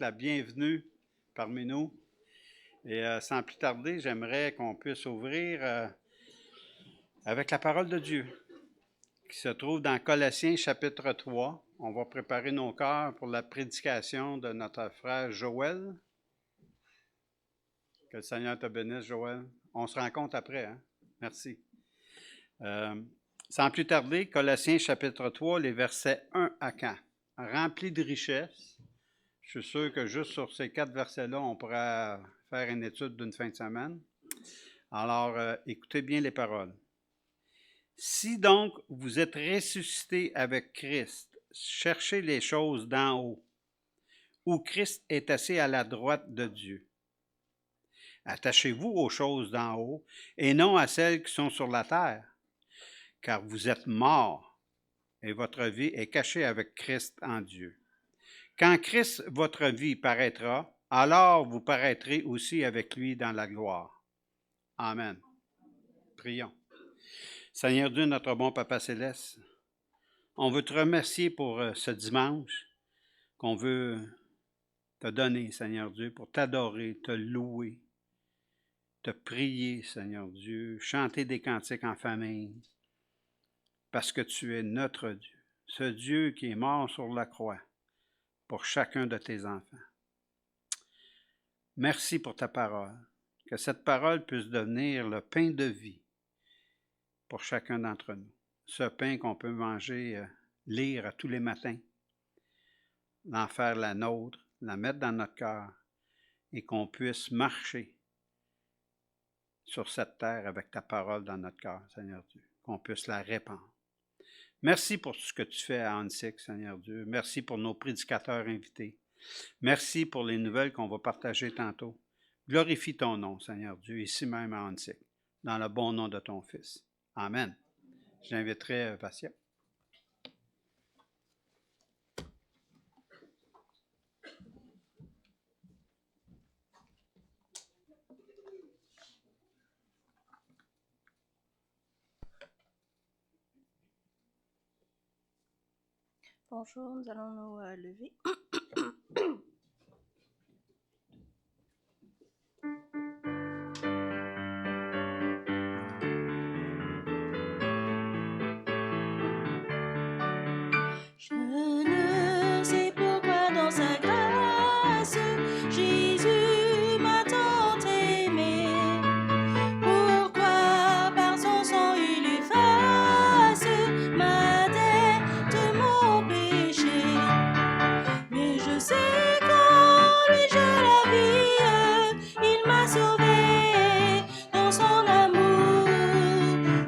la bienvenue parmi nous. Et sans plus tarder, j'aimerais qu'on puisse ouvrir avec la parole de Dieu qui se trouve dans Colossiens chapitre 3. On va préparer nos cœurs pour la prédication de notre frère Joël. Que le Seigneur te bénisse, Joël. On se rencontre après, hein? Merci. Sans plus tarder, Colossiens chapitre 3, les versets 1 à 4. Remplis de richesses. Je suis sûr que juste sur ces 4 versets-là, on pourra faire une étude d'une fin de semaine. Alors, écoutez bien les paroles. Si donc vous êtes ressuscités avec Christ, cherchez les choses d'en haut, où Christ est assis à la droite de Dieu. Attachez-vous aux choses d'en haut et non à celles qui sont sur la terre, car vous êtes morts et votre vie est cachée avec Christ en Dieu. Quand Christ, votre vie, paraîtra, alors vous paraîtrez aussi avec lui dans la gloire. Amen. Prions. Seigneur Dieu, notre bon Papa Céleste, on veut te remercier pour ce dimanche qu'on veut te donner, Seigneur Dieu, pour t'adorer, te louer, te prier, Seigneur Dieu, chanter des cantiques en famille, parce que tu es notre Dieu, ce Dieu qui est mort sur la croix pour chacun de tes enfants. Merci pour ta parole, que cette parole puisse devenir le pain de vie pour chacun d'entre nous. Ce pain qu'on peut manger, lire à tous les matins, en faire la nôtre, la mettre dans notre cœur et qu'on puisse marcher sur cette terre avec ta parole dans notre cœur, Seigneur Dieu, qu'on puisse la répandre. Merci pour tout ce que tu fais à Annecy, Seigneur Dieu. Merci pour nos prédicateurs invités. Merci pour les nouvelles qu'on va partager tantôt. Glorifie ton nom, Seigneur Dieu, ici même à Annecy, dans le bon nom de ton Fils. Amen. J'inviterai Vassia. Bonjour, nous allons nous lever. Je ne sais pourquoi dans sa grâce, Jésus m'a tant aimé. Pourquoi par son sang il efface ma dette, mon péché. Mais je sais qu'en lui j'ai la vie, il m'a sauvé dans son amour.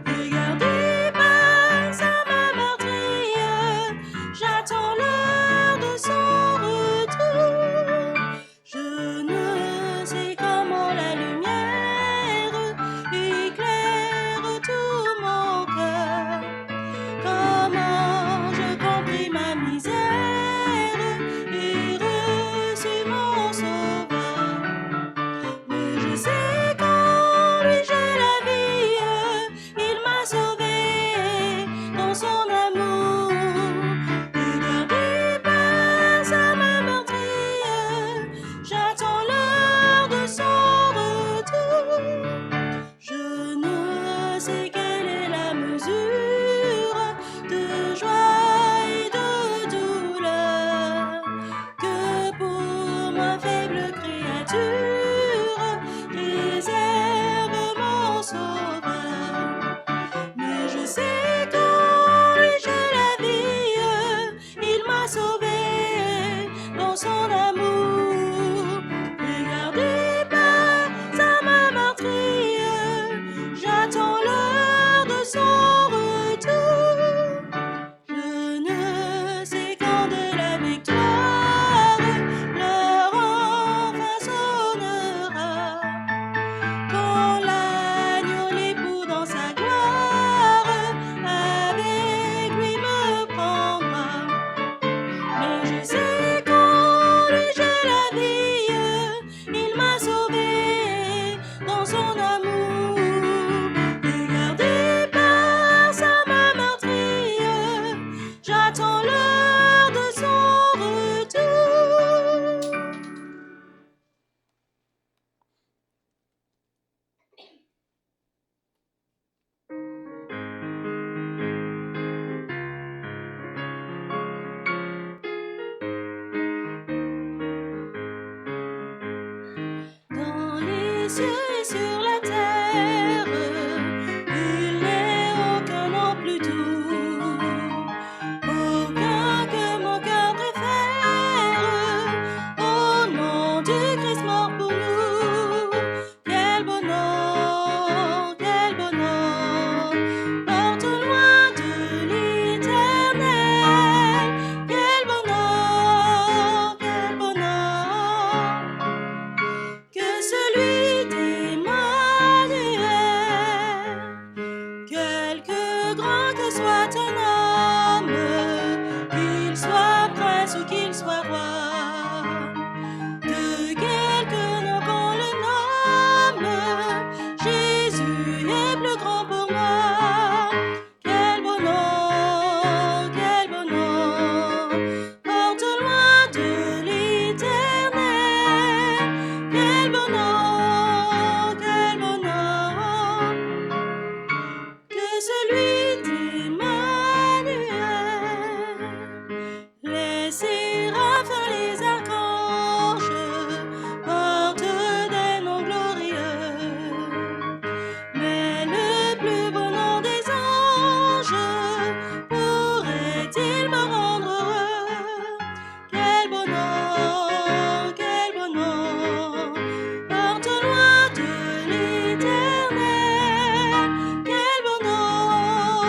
Regardez pas ça m'a meurtri, j'attends l'heure de son retour. Je ne sais comment la lumière éclaire tout mon cœur, comment je compris ma misère et reçu mon sauveur. Mais je sais qu'en lui j'ai la vie, il m'a sauvé dans son amour. Regardez pas ça m'a meurtri, j'attends l'heure de son retour. Je ne sais quelle est la mesure de joie et de douleur que pour moi faible créature réserve mon sauveur. Mais je sais qu'en lui j'ai la vie, il m'a sauvé dans son amour. Regardez pas ça m'a meurtri, j'attends l'heure de son retour. Je ne sais quand de la victoire l'heure enfin sonnera, quand l'agneau l'époux dans sa gloire avec lui me prendra. Mais je sais qu'en lui j'ai cieux et sur la terre, il n'est aucun nom plus doux, aucun que mon cœur préfère, au nom du Christ mort pour nous. Quel bonheur, porte loin de l'Éternel. Quel bonheur, que celui d'Emmanuel. Quelque grand que soit un homme, qu'il soit prince ou qu'il soit roi, de quelque nom qu'on le nomme, Jésus est plus grand pour moi. Quel bonheur, porte loin de l'Éternel. Quel bonheur, que celui d'Emmanuel. Les séraphins, les archanges portent des noms glorieux, mais le plus beau nom des anges pourrait-il me rendre heureux? Quel bonheur, porte loin de l'Éternel. Quel bonheur,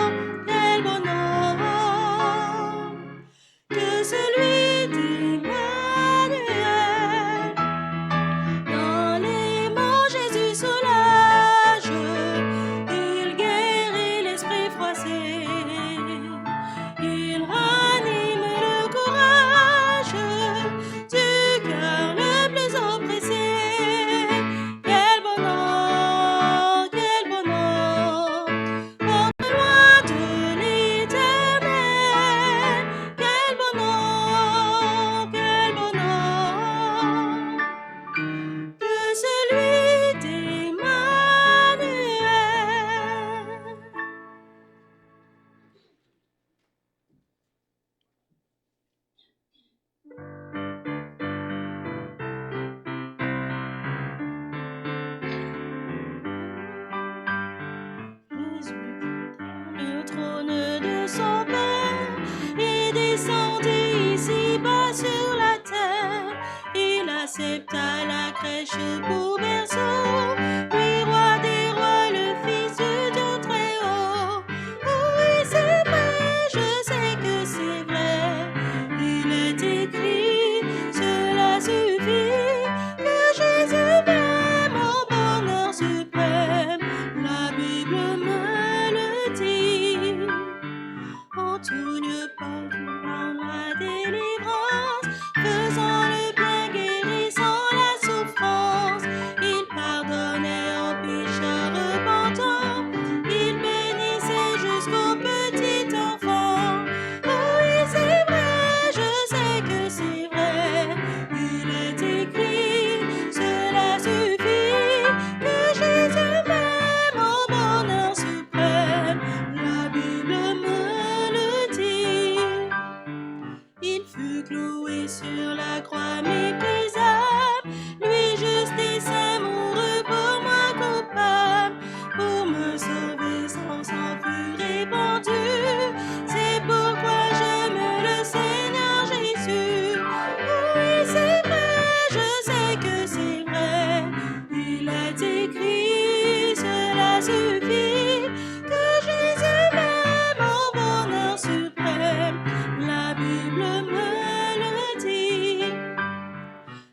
que celui d'Emmanuel. Dans les mots Jésus soulage, il guérit l'esprit froissé, il ranime le courage du cœur le plus oppressé. Quel bonheur, porte loin de l'Éternel. Quel bonheur, que celui d'Emmanuel. Jésus le trône de son Père et descendit ici-bas sur la terre. Il accepta la crèche pour berceau, lui roi des rois, le fils du Dieu très haut. Oui, c'est vrai, je sais que c'est vrai, il est écrit, cela suffit, que Jésus est mon bonheur suprême. La Bible me le dit. En tout lieu parlant la délivrance, faisant le bien, guérissant la souffrance. Il pardonnait aux pécheurs repentants, il bénissait jusqu'au petit enfant. Oui, c'est vrai, je sais que c'est vrai, il est écrit, cela suffit, que Jésus est mon bonheur suprême. La Bible me le dit. Il fut cloué sur la croix méprisable, lui juste et saint mourut pour moi coupable. Pour me sauver, son sang fut répandu, c'est pourquoi j'aime le Seigneur Jésus. Oui, c'est vrai, je sais que c'est vrai, il est écrit, cela suffit, que Jésus est mon bonheur suprême. La Bible me le dit.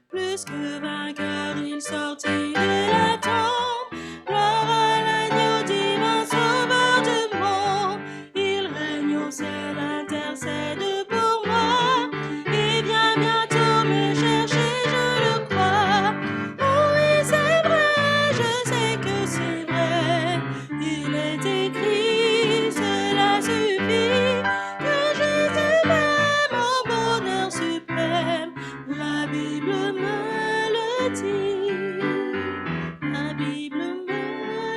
Plus que vainqueur, il sortit de la tombe. Gloire à l'agneau divin, sauveur du monde. Il règne au ciel, intercède pour moi, et vient bientôt me chercher, je le crois. Oui, c'est vrai, je sais que c'est vrai, il est écrit, cela suffit, que Jésus est mon bonheur suprême. La Bible me le dit. La Bible me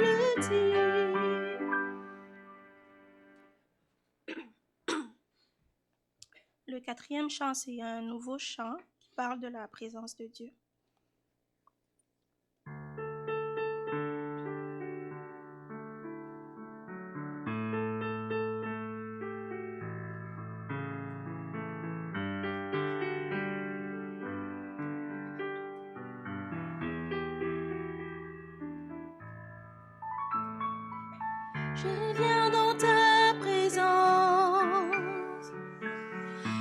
le dit. Le quatrième chant, c'est un nouveau chant qui parle de la présence de Dieu. Je viens dans ta présence,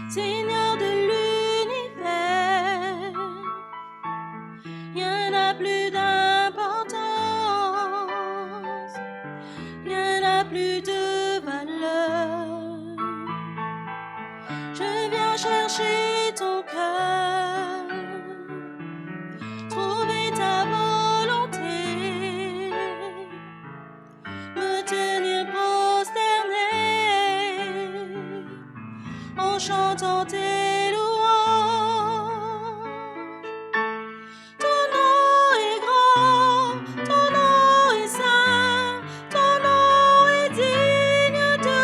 Seigneur de l'univers. Rien n'a plus d'importance, rien n'a plus de valeur. Je viens chercher ton cœur, trouver ta volonté, me tenir prosterné en chantant tes louanges. Ton nom est grand, ton nom est saint, ton nom est digne de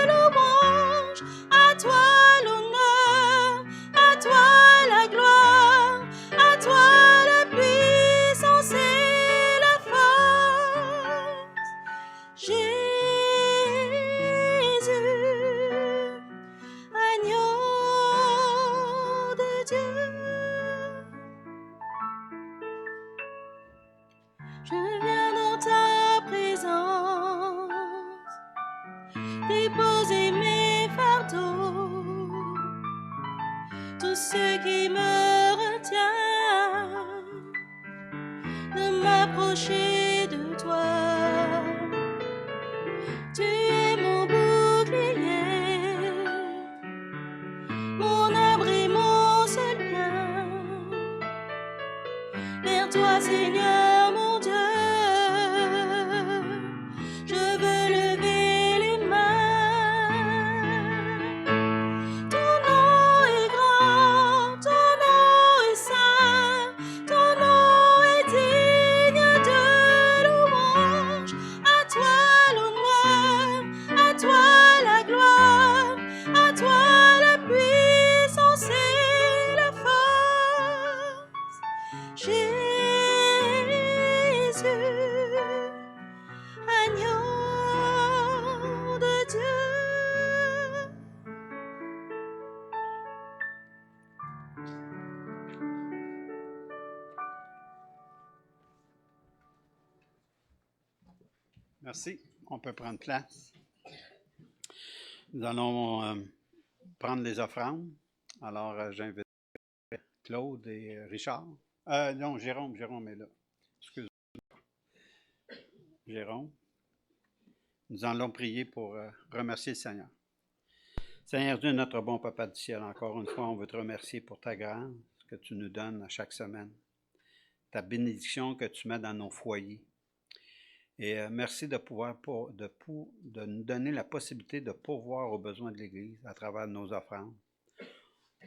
louange. À toi l'honneur, à toi la gloire, à toi la puissance et la force. Jésus, agneau de Dieu. Je viens dans ta présence, déposer mes fardeaux, tout ce qui me retient de m'approcher de toi. Tu es mon bouclier, mon abri, mon seul bien. Vers toi, Seigneur mon Dieu, je veux lever les mains. Ton nom est grand, ton nom est saint, ton nom est digne de louange. À toi l'honneur, à toi la gloire, à toi la puissance et la force. Jésus, agneau de Dieu. Merci. On peut prendre place. Nous allons prendre les offrandes. Alors, j'invite Claude et Richard. Non, Jérôme est là. Excuse-moi. Jérôme. Nous allons prier pour remercier le Seigneur. Seigneur Dieu, notre bon Papa du ciel, encore une fois, on veut te remercier pour ta grâce que tu nous donnes à chaque semaine, ta bénédiction que tu mets dans nos foyers. Et merci de nous donner la possibilité de pourvoir aux besoins de l'Église à travers nos offrandes.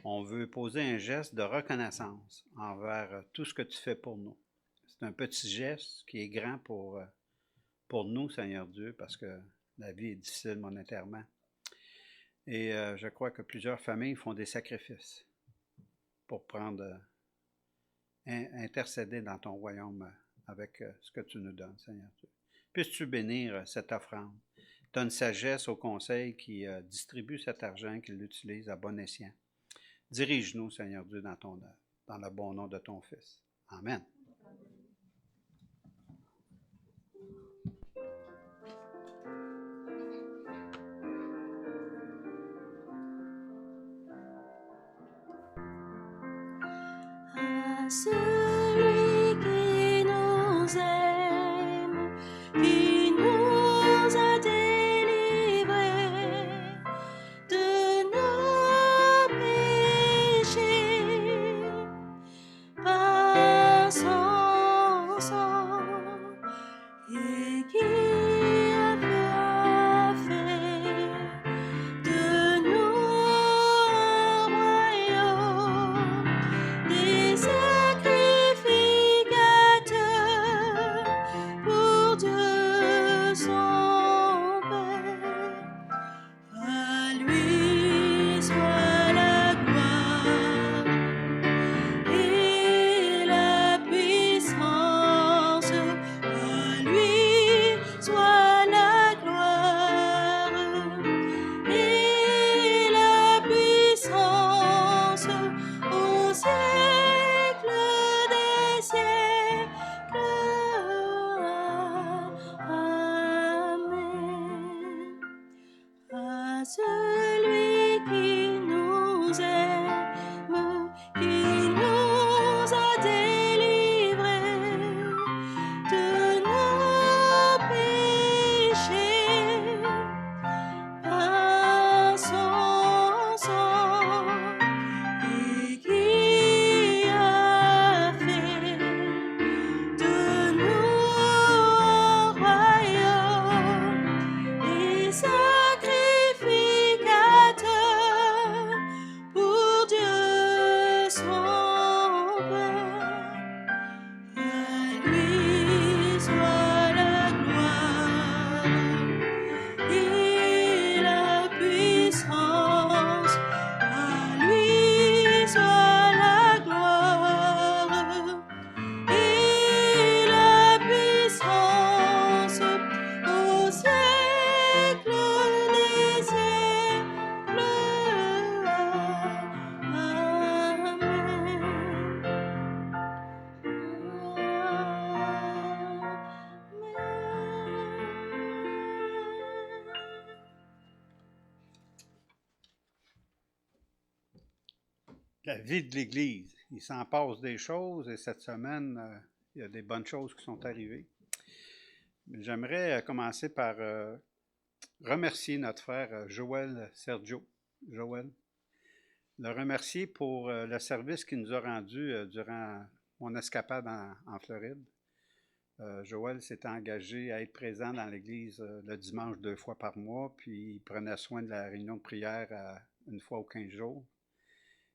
On veut poser un geste de reconnaissance envers tout ce que tu fais pour nous. C'est un petit geste qui est grand pour nous, Seigneur Dieu, parce que la vie est difficile monétairement. Et je crois que plusieurs familles font des sacrifices pour intercéder dans ton royaume avec ce que tu nous donnes, Seigneur Dieu. Puisses-tu bénir cette offrande. Donne sagesse au conseil qui distribue cet argent, qui l'utilise à bon escient. Dirige-nous, Seigneur Dieu, dans ton œuvre, dans le bon nom de ton Fils. Amen. À celui qui nous aime, qui nous a délivrés de nos péchés par son sang, et qui a fait de nous un royaume, des sacrifices la vie de l'Église. Il s'en passe des choses et cette semaine, il y a des bonnes choses qui sont arrivées. J'aimerais commencer par remercier notre frère Joël Sergio. Joël. Le remercier pour le service qu'il nous a rendu durant mon escapade en Floride. Joël s'était engagé à être présent dans l'église le dimanche 2 fois par mois, puis il prenait soin de la réunion de prière une fois aux 15 jours.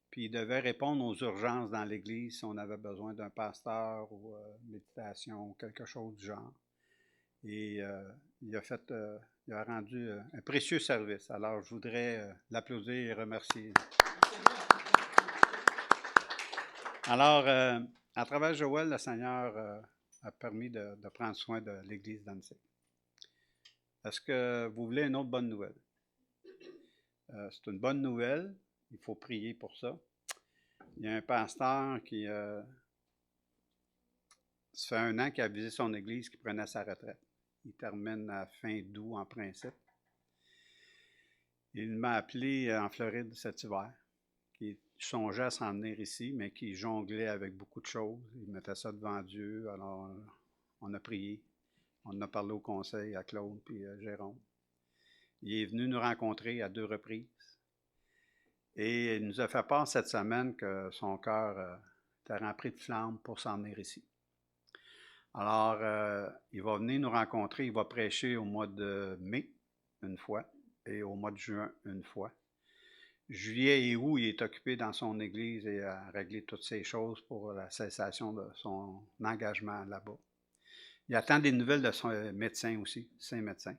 Puis il devait répondre aux urgences dans l'église si on avait besoin d'un pasteur ou méditation ou quelque chose du genre. Et il a rendu un précieux service. Alors je voudrais l'applaudir et remercier. Alors, à travers Joël, le Seigneur a permis de prendre soin de l'église d'Annecy. Est-ce que vous voulez une autre bonne nouvelle? C'est une bonne nouvelle. Il faut prier pour ça. Il y a un pasteur qui, ça fait 1 an qu'il a visité son église, qui prenait sa retraite. Il termine à fin d'août en principe. Il m'a appelé en Floride cet hiver. Il songeait à s'en venir ici, mais qui jonglait avec beaucoup de choses. Il mettait ça devant Dieu. Alors, on a prié. On a parlé au conseil à Claude puis à Jérôme. Il est venu nous rencontrer à 2 reprises. Et il nous a fait part cette semaine que son cœur était rempli de flammes pour s'en venir ici. Alors, il va venir nous rencontrer, il va prêcher au mois de mai, une fois, et au mois de juin, une fois. Juillet et août, il est occupé dans son église et à régler toutes ces choses pour la cessation de son engagement là-bas. Il attend des nouvelles de son médecin aussi, saint médecin,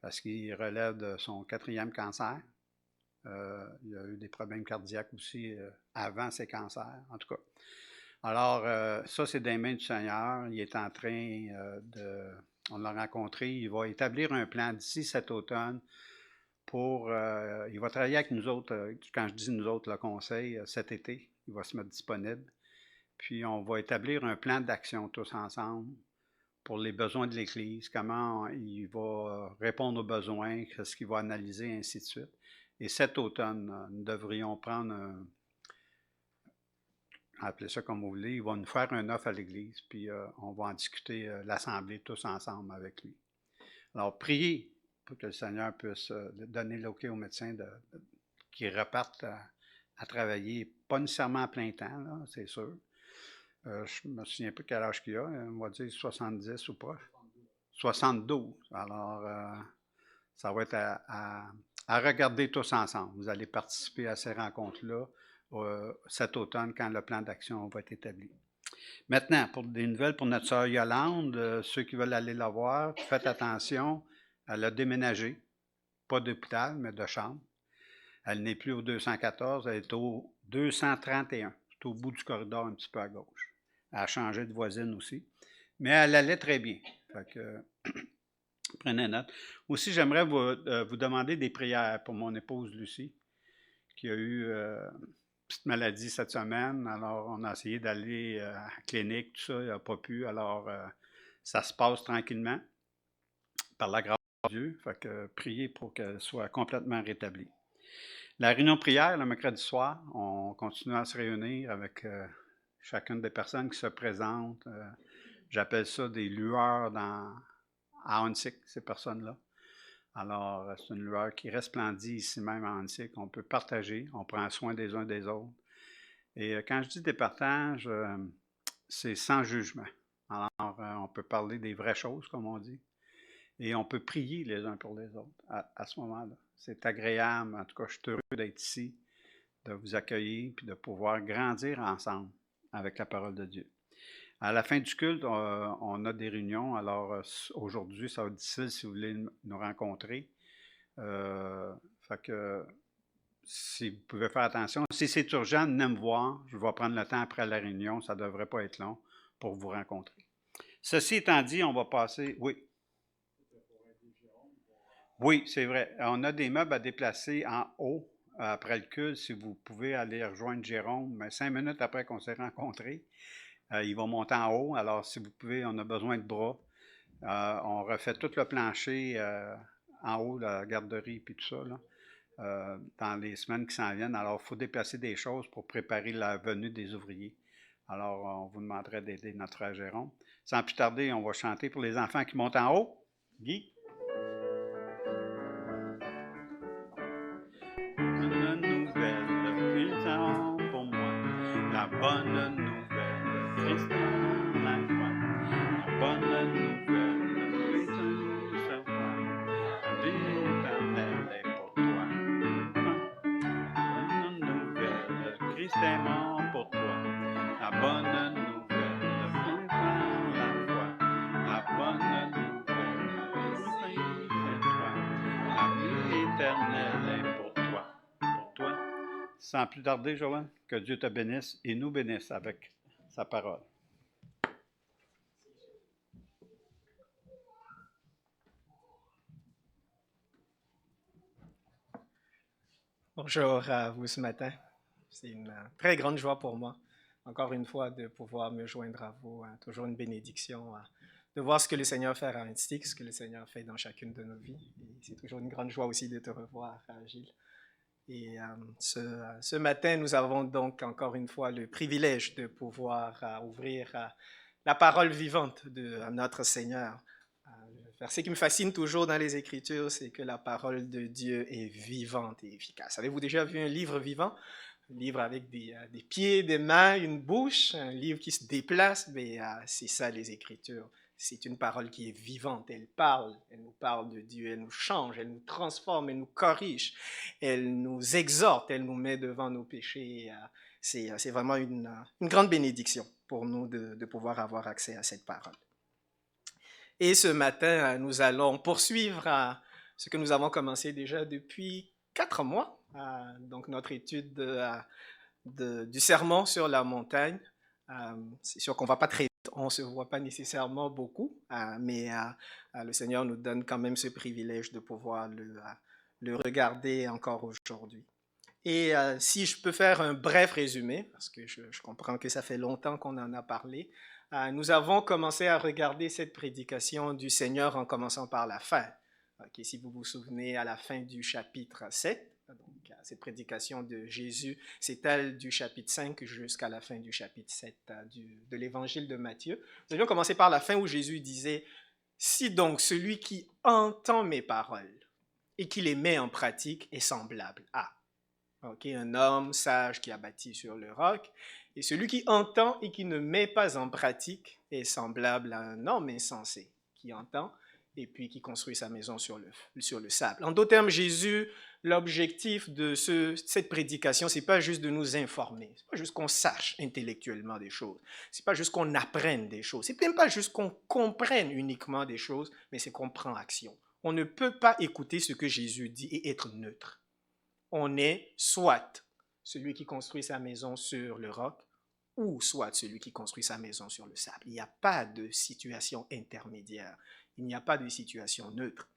parce qu'il relève de son 4e cancer. Il a eu des problèmes cardiaques aussi avant ses cancers, en tout cas. Alors, ça, c'est des mains du Seigneur. Il est en train on l'a rencontré, il va établir un plan d'ici cet automne pour, il va travailler avec nous autres, quand je dis nous autres, le conseil, cet été, il va se mettre disponible. Puis, on va établir un plan d'action tous ensemble pour les besoins de l'Église, comment il va répondre aux besoins, ce qu'il va analyser, ainsi de suite. Et cet automne, nous devrions prendre appelez ça comme vous voulez, il va nous faire un offre à l'Église, puis on va en discuter l'Assemblée tous ensemble avec lui. Alors, priez pour que le Seigneur puisse donner l'OK aux médecins qui repartent à travailler, pas nécessairement à plein temps, là, c'est sûr. Je ne me souviens plus quel âge qu'il a, on va dire 70 ou pas. 72. Alors, ça va être à regarder tous ensemble. Vous allez participer à ces rencontres-là cet automne quand le plan d'action va être établi. Maintenant, pour des nouvelles pour notre sœur Yolande, ceux qui veulent aller la voir, faites attention, elle a déménagé, pas d'hôpital, mais de chambre. Elle n'est plus au 214, elle est au 231, c'est au bout du corridor un petit peu à gauche. Elle a changé de voisine aussi, mais elle allait très bien. Fait que, prenez note. Aussi, j'aimerais vous demander des prières pour mon épouse Lucie, qui a eu petite maladie cette semaine. Alors, on a essayé d'aller à la clinique, tout ça, il n'a pas pu. Alors, ça se passe tranquillement, par la grâce de Dieu. Fait que priez pour qu'elle soit complètement rétablie. La réunion de prière, le mercredi soir, on continue à se réunir avec chacune des personnes qui se présentent. J'appelle ça des lueurs à Onsic, ces personnes-là. Alors, c'est une lueur qui resplendit ici même à Onsic. On peut partager, on prend soin des uns des autres. Et quand je dis des partages, c'est sans jugement. Alors, on peut parler des vraies choses, comme on dit. Et on peut prier les uns pour les autres à ce moment-là. C'est agréable. En tout cas, je suis heureux d'être ici, de vous accueillir, puis de pouvoir grandir ensemble avec la parole de Dieu. À la fin du culte, on a des réunions. Alors, aujourd'hui, ça va être difficile si vous voulez nous rencontrer. Fait que, si vous pouvez faire attention, si c'est urgent, venez me voir. Je vais prendre le temps après la réunion. Ça ne devrait pas être long pour vous rencontrer. Ceci étant dit, on va passer... Oui. Oui, c'est vrai. On a des meubles à déplacer en haut après le culte. Si vous pouvez aller rejoindre Jérôme, mais 5 minutes après qu'on s'est rencontrés. Il va monter en haut. Alors, si vous pouvez, on a besoin de bras. On refait tout le plancher en haut, la garderie, puis tout ça. Là. dans les semaines qui s'en viennent. Alors, il faut déplacer des choses pour préparer la venue des ouvriers. Alors, on vous demanderait d'aider notre frère Jérôme. Sans plus tarder, on va chanter pour les enfants qui montent en haut. Guy? Bonne nouvelle, Christ est pour moi. La bonne nouvelle, Christ en la joie. La bonne nouvelle, Christ sur toi. La vie éternelle est pour toi. La bonne nouvelle, Christ est mort pour toi. La bonne nouvelle, Christ en la foi. La bonne nouvelle, Christ est toi. La vie éternelle est pour toi. Pour toi. Sans plus tarder, Joanne, que Dieu te bénisse et nous bénisse avec sa parole. Bonjour à vous ce matin. C'est une très grande joie pour moi, encore une fois, de pouvoir me joindre à vous. Toujours une bénédiction de voir ce que le Seigneur fait à Stick, ce que le Seigneur fait dans chacune de nos vies. Et c'est toujours une grande joie aussi de te revoir, Gilles. Et ce matin, nous avons donc encore une fois le privilège de pouvoir ouvrir la parole vivante de notre Seigneur. Le verset qui me fascine toujours dans les Écritures, c'est que la parole de Dieu est vivante et efficace. Avez-vous déjà vu un livre vivant? Un livre avec des pieds, des mains, une bouche, un livre qui se déplace, mais c'est ça les Écritures. C'est une parole qui est vivante, elle nous parle de Dieu, elle nous change, elle nous transforme, elle nous corrige, elle nous exhorte, elle nous met devant nos péchés. C'est vraiment une grande bénédiction pour nous de pouvoir avoir accès à cette parole. Et ce matin, nous allons poursuivre ce que nous avons commencé déjà depuis 4 mois, donc notre étude du sermon sur la montagne. C'est sûr qu'on ne va pas très vite, on ne se voit pas nécessairement beaucoup, mais le Seigneur nous donne quand même ce privilège de pouvoir le regarder encore aujourd'hui. Et si je peux faire un bref résumé, parce que je comprends que ça fait longtemps qu'on en a parlé, nous avons commencé à regarder cette prédication du Seigneur en commençant par la fin. Okay, si vous vous souvenez, à la fin du chapitre 7, donc, cette prédication de Jésus s'étale du chapitre 5 jusqu'à la fin du chapitre 7 de l'évangile de Matthieu. Nous avions commencé par la fin où Jésus disait « Si donc celui qui entend mes paroles et qui les met en pratique est semblable à un homme sage qui a bâti sur le roc, et celui qui entend et qui ne met pas en pratique est semblable à un homme insensé qui entend et puis qui construit sa maison sur le sable. En d'autres termes, Jésus, l'objectif de cette prédication, ce n'est pas juste de nous informer, ce n'est pas juste qu'on sache intellectuellement des choses, ce n'est pas juste qu'on apprenne des choses, ce n'est même pas juste qu'on comprenne uniquement des choses, mais c'est qu'on prend action. On ne peut pas écouter ce que Jésus dit et être neutre. On est soit celui qui construit sa maison sur le roc, ou soit celui qui construit sa maison sur le sable. Il n'y a pas de situation intermédiaire, il n'y a pas de situation neutre.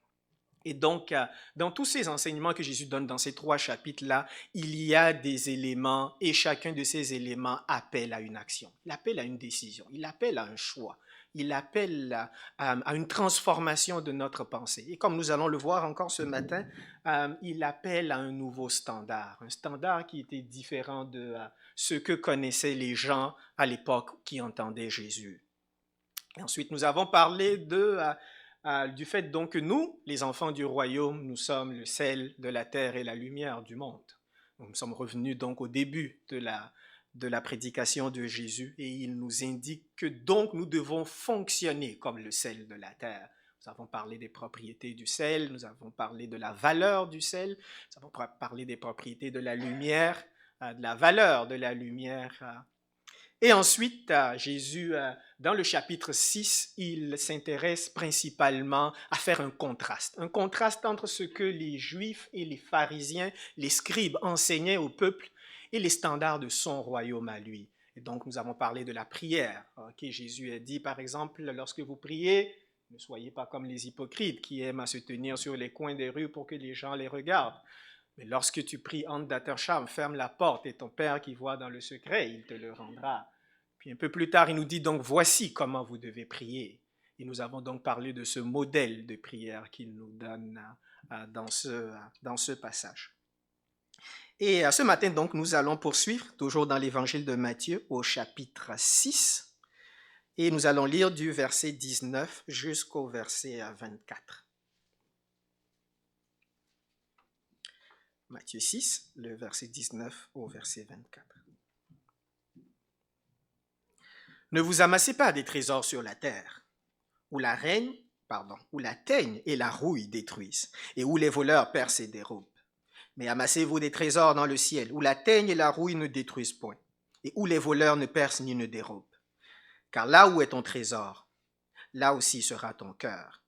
Et donc, dans tous ces enseignements que Jésus donne dans ces 3 chapitres-là, il y a des éléments, et chacun de ces éléments appelle à une action. Il appelle à une décision, il appelle à un choix. Il appelle à une transformation de notre pensée. Et comme nous allons le voir encore ce matin, il appelle à un nouveau standard, un standard qui était différent de ce que connaissaient les gens à l'époque qui entendaient Jésus. Et ensuite, nous avons parlé du fait donc que nous, les enfants du royaume, nous sommes le sel de la terre et la lumière du monde. Nous sommes revenus donc au début de la prédication de Jésus et il nous indique que donc nous devons fonctionner comme le sel de la terre. Nous avons parlé des propriétés du sel, nous avons parlé de la valeur du sel, nous avons parlé des propriétés de la lumière, de la valeur de la lumière. Et ensuite, Jésus, dans le chapitre 6, il s'intéresse principalement à faire un contraste entre ce que les Juifs et les pharisiens, les scribes enseignaient au peuple et les standards de son royaume à lui. Et donc, nous avons parlé de la prière. Jésus a dit, par exemple, lorsque vous priez, ne soyez pas comme les hypocrites qui aiment à se tenir sur les coins des rues pour que les gens les regardent. Mais lorsque tu pries, entre dans ta chambre, ferme la porte et ton Père qui voit dans le secret, il te le rendra. Puis un peu plus tard, il nous dit donc, voici comment vous devez prier. Et nous avons donc parlé de ce modèle de prière qu'il nous donne dans ce passage. Et ce matin, donc, nous allons poursuivre, toujours dans l'évangile de Matthieu, au chapitre 6, et nous allons lire du verset 19 jusqu'au verset 24. Matthieu 6, le verset 19 au verset 24. Ne vous amassez pas des trésors sur la terre, où la teigne et la rouille détruisent, et où les voleurs percent et dérobent. Mais amassez-vous des trésors dans le ciel, où la teigne et la rouille ne détruisent point, et où les voleurs ne percent ni ne dérobent. Car là où est ton trésor, là aussi sera ton cœur.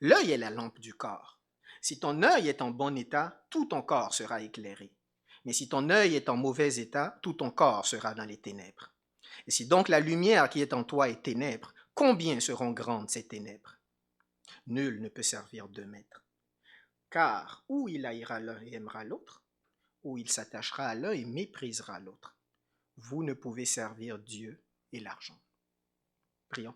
L'œil est la lampe du corps. Si ton œil est en bon état, tout ton corps sera éclairé. Mais si ton œil est en mauvais état, tout ton corps sera dans les ténèbres. Et si donc la lumière qui est en toi est ténèbres, combien seront grandes ces ténèbres? Nul ne peut servir deux maîtres. Car ou il haïra l'un et aimera l'autre, ou il s'attachera à l'un et méprisera l'autre. Vous ne pouvez servir Dieu et l'argent. Prions.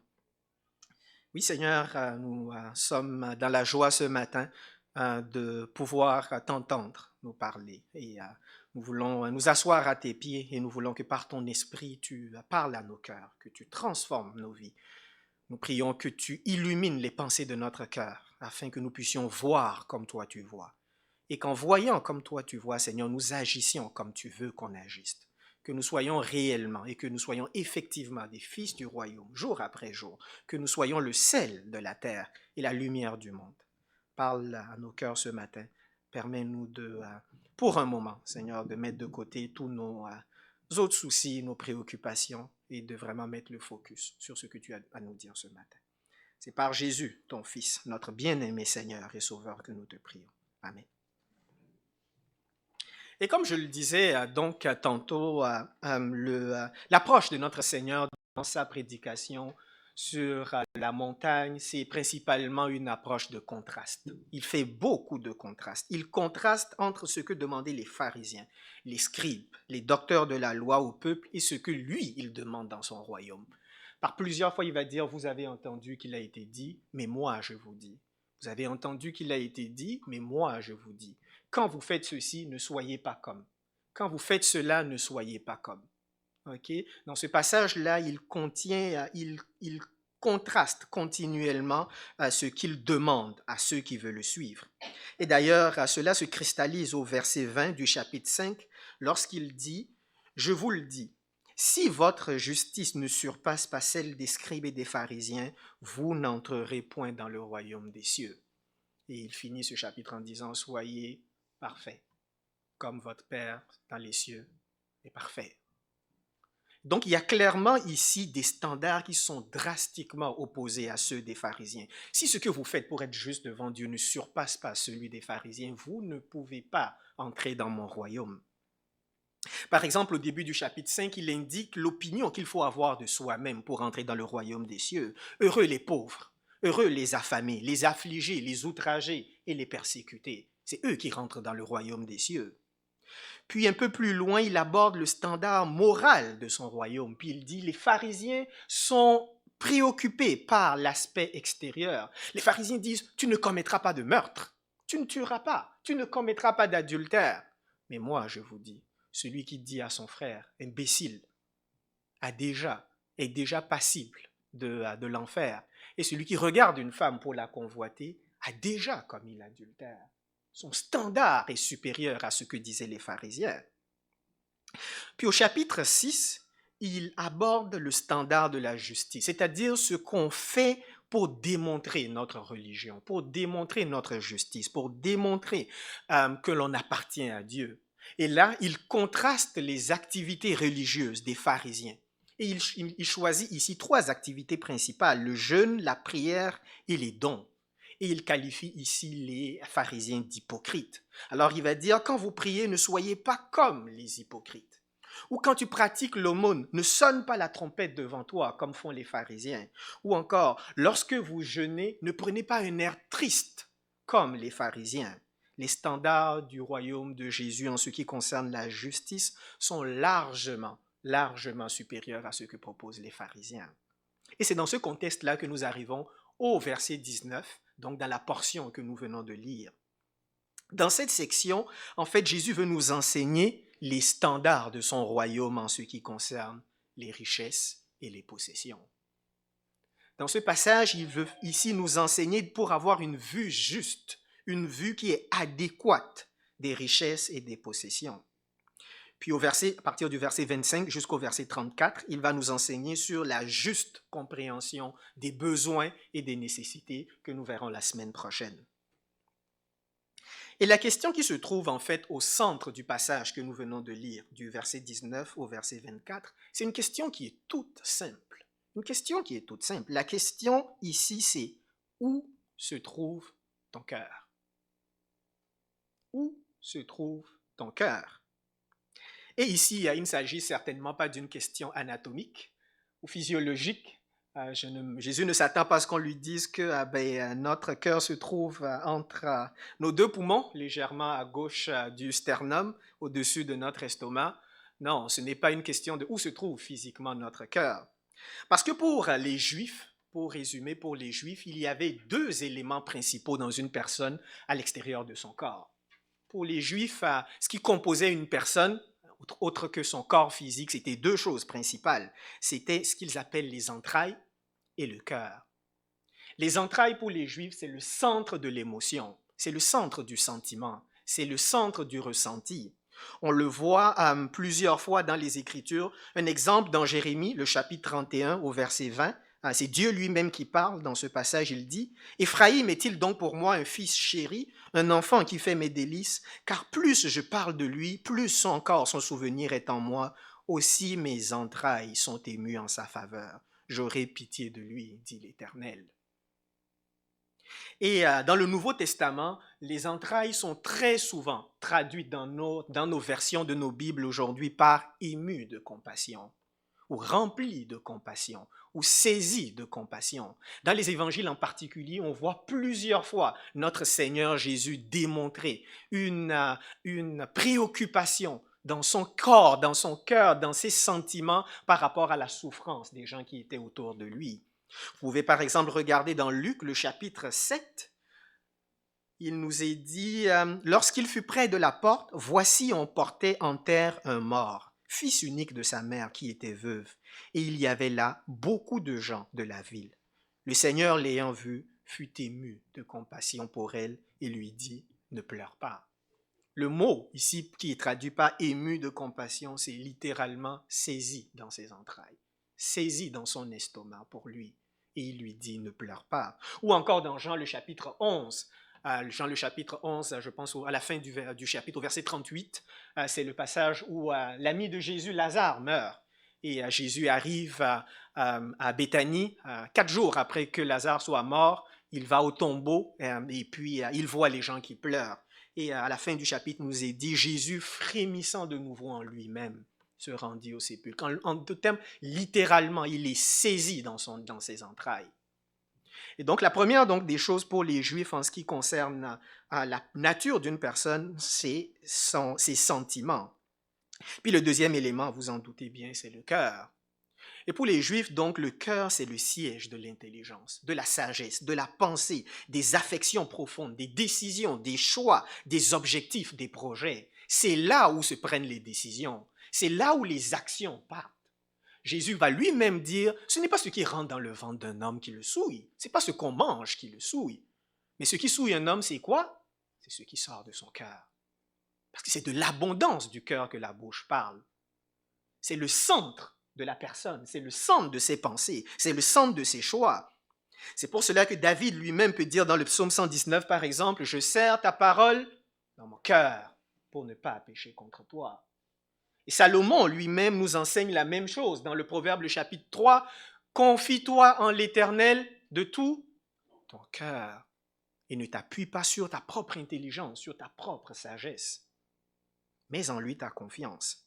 Oui, Seigneur, nous sommes dans la joie ce matin de pouvoir t'entendre nous parler. Et nous voulons nous asseoir à tes pieds et nous voulons que par ton esprit, tu parles à nos cœurs, que tu transformes nos vies. Nous prions que tu illumines les pensées de notre cœur afin que nous puissions voir comme toi tu vois. Et qu'en voyant comme toi tu vois, Seigneur, nous agissions comme tu veux qu'on agisse. Que nous soyons réellement et que nous soyons effectivement des fils du royaume, jour après jour. Que nous soyons le sel de la terre et la lumière du monde. Parle à nos cœurs ce matin. Permets-nous pour un moment, Seigneur, de mettre de côté tous nos autres soucis, nos préoccupations et de vraiment mettre le focus sur ce que tu as à nous dire ce matin. C'est par Jésus, ton Fils, notre bien-aimé Seigneur et Sauveur, que nous te prions. Amen. Et comme je le disais donc tantôt, l'approche de notre Seigneur dans sa prédication sur la montagne, c'est principalement une approche de contraste. Il fait beaucoup de contrastes. Il contraste entre ce que demandaient les pharisiens, les scribes, les docteurs de la loi au peuple et ce que lui, il demande dans son royaume. Par plusieurs fois, il va dire, vous avez entendu qu'il a été dit, mais moi je vous dis. Vous avez entendu qu'il a été dit, mais moi je vous dis. Quand vous faites ceci, ne soyez pas comme. Quand vous faites cela, ne soyez pas comme. Okay? Dans ce passage-là, il contraste continuellement ce qu'il demande à ceux qui veulent le suivre. Et d'ailleurs, cela se cristallise au verset 20 du chapitre 5, lorsqu'il dit « Je vous le dis, si votre justice ne surpasse pas celle des scribes et des pharisiens, vous n'entrerez point dans le royaume des cieux. » Et il finit ce chapitre en disant « Soyez parfaits, comme votre Père dans les cieux est parfait. » Donc, il y a clairement ici des standards qui sont drastiquement opposés à ceux des pharisiens. Si ce que vous faites pour être juste devant Dieu ne surpasse pas celui des pharisiens, vous ne pouvez pas entrer dans mon royaume. Par exemple, au début du chapitre 5, il indique l'opinion qu'il faut avoir de soi-même pour entrer dans le royaume des cieux. Heureux les pauvres, heureux les affamés, les affligés, les outragés et les persécutés. C'est eux qui rentrent dans le royaume des cieux. Puis un peu plus loin, il aborde le standard moral de son royaume. Puis il dit, les pharisiens sont préoccupés par l'aspect extérieur. Les pharisiens disent, tu ne commettras pas de meurtre, tu ne tueras pas, tu ne commettras pas d'adultère. Mais moi, je vous dis, celui qui dit à son frère, imbécile, est déjà passible de l'enfer. Et celui qui regarde une femme pour la convoiter a déjà commis l'adultère. Son standard est supérieur à ce que disaient les pharisiens. Puis au chapitre 6, il aborde le standard de la justice, c'est-à-dire ce qu'on fait pour démontrer notre religion, pour démontrer notre justice, pour démontrer que l'on appartient à Dieu. Et là, il contraste les activités religieuses des pharisiens. Et il choisit ici 3 activités principales, le jeûne, la prière et les dons. Et il qualifie ici les pharisiens d'hypocrites. Alors il va dire, quand vous priez, ne soyez pas comme les hypocrites. Ou quand tu pratiques l'aumône, ne sonne pas la trompette devant toi, comme font les pharisiens. Ou encore, lorsque vous jeûnez, ne prenez pas un air triste, comme les pharisiens. Les standards du royaume de Jésus en ce qui concerne la justice sont largement supérieurs à ce que proposent les pharisiens. Et c'est dans ce contexte-là que nous arrivons au verset 19, donc dans la portion que nous venons de lire. Dans cette section, en fait, Jésus veut nous enseigner les standards de son royaume en ce qui concerne les richesses et les possessions. Dans ce passage, il veut ici nous enseigner pour avoir une vue juste, une vue qui est adéquate des richesses et des possessions. Puis à partir du verset 25 jusqu'au verset 34, il va nous enseigner sur la juste compréhension des besoins et des nécessités que nous verrons la semaine prochaine. Et la question qui se trouve en fait au centre du passage que nous venons de lire, du verset 19 au verset 24, c'est une question qui est toute simple. Une question qui est toute simple. La question ici, c'est où se trouve ton cœur? Où se trouve ton cœur? Et ici, il ne s'agit certainement pas d'une question anatomique ou physiologique. Jésus ne s'attend pas à ce qu'on lui dise que notre cœur se trouve entre nos deux poumons, légèrement à gauche du sternum, au-dessus de notre estomac. Non, ce n'est pas une question de où se trouve physiquement notre cœur. Parce que pour les Juifs, pour résumer, pour les Juifs, il y avait deux éléments principaux dans une personne à l'extérieur de son corps. Pour les Juifs, ce qui composait une personne, autre que son corps physique, c'était deux choses principales. C'était ce qu'ils appellent les entrailles et le cœur. Les entrailles pour les Juifs, c'est le centre de l'émotion, c'est le centre du sentiment, c'est le centre du ressenti. On le voit plusieurs fois dans les Écritures. Un exemple dans Jérémie, le chapitre 31 au verset 20, c'est Dieu lui-même qui parle dans ce passage. Il dit « Éphraïm est-il donc pour moi un fils chéri, un enfant qui fait mes délices? Car plus je parle de lui, plus encore son souvenir est en moi. Aussi mes entrailles sont émues en sa faveur. J'aurai pitié de lui, dit l'Éternel. » Et dans le Nouveau Testament, les entrailles sont très souvent traduites dans nos versions de nos Bibles aujourd'hui par ému de compassion, ou rempli de compassion, ou saisi de compassion. Dans les évangiles en particulier, on voit plusieurs fois notre Seigneur Jésus démontrer une préoccupation dans son corps, dans son cœur, dans ses sentiments par rapport à la souffrance des gens qui étaient autour de lui. Vous pouvez par exemple regarder dans Luc, le chapitre 7. Il nous est dit, lorsqu'il fut près de la porte, voici on portait en terre un mort, fils unique de sa mère qui était veuve. Et il y avait là beaucoup de gens de la ville. Le Seigneur l'ayant vue fut ému de compassion pour elle et lui dit, ne pleure pas. Le mot ici qui est traduit par ému de compassion, c'est littéralement saisi dans ses entrailles, saisi dans son estomac pour lui. Et il lui dit, ne pleure pas. Ou encore dans Jean le chapitre 11, Jean le chapitre 11, je pense à la fin du chapitre, au verset 38, c'est le passage où l'ami de Jésus, Lazare, meurt. Et Jésus arrive à Béthanie, 4 jours après que Lazare soit mort, il va au tombeau et puis il voit les gens qui pleurent. Et à la fin du chapitre, nous est dit, Jésus, frémissant de nouveau en lui-même, se rendit au sépulcre. En d'autres termes, littéralement, il est saisi dans ses entrailles. Et donc, la première des choses pour les Juifs en ce qui concerne la nature d'une personne, c'est ses sentiments. Puis le deuxième élément, vous en doutez bien, c'est le cœur. Et pour les Juifs, donc, le cœur, c'est le siège de l'intelligence, de la sagesse, de la pensée, des affections profondes, des décisions, des choix, des objectifs, des projets. C'est là où se prennent les décisions. C'est là où les actions partent. Jésus va lui-même dire, ce n'est pas ce qui rentre dans le ventre d'un homme qui le souille. Ce n'est pas ce qu'on mange qui le souille. Mais ce qui souille un homme, c'est quoi? C'est ce qui sort de son cœur. Parce que c'est de l'abondance du cœur que la bouche parle. C'est le centre de la personne, c'est le centre de ses pensées, c'est le centre de ses choix. C'est pour cela que David lui-même peut dire dans le psaume 119, par exemple, « Je serre ta parole dans mon cœur pour ne pas pécher contre toi. » Et Salomon lui-même nous enseigne la même chose dans le Proverbe, le chapitre 3, « Confie-toi en l'Éternel de tout ton cœur et ne t'appuie pas sur ta propre intelligence, sur ta propre sagesse, mais en lui ta confiance. »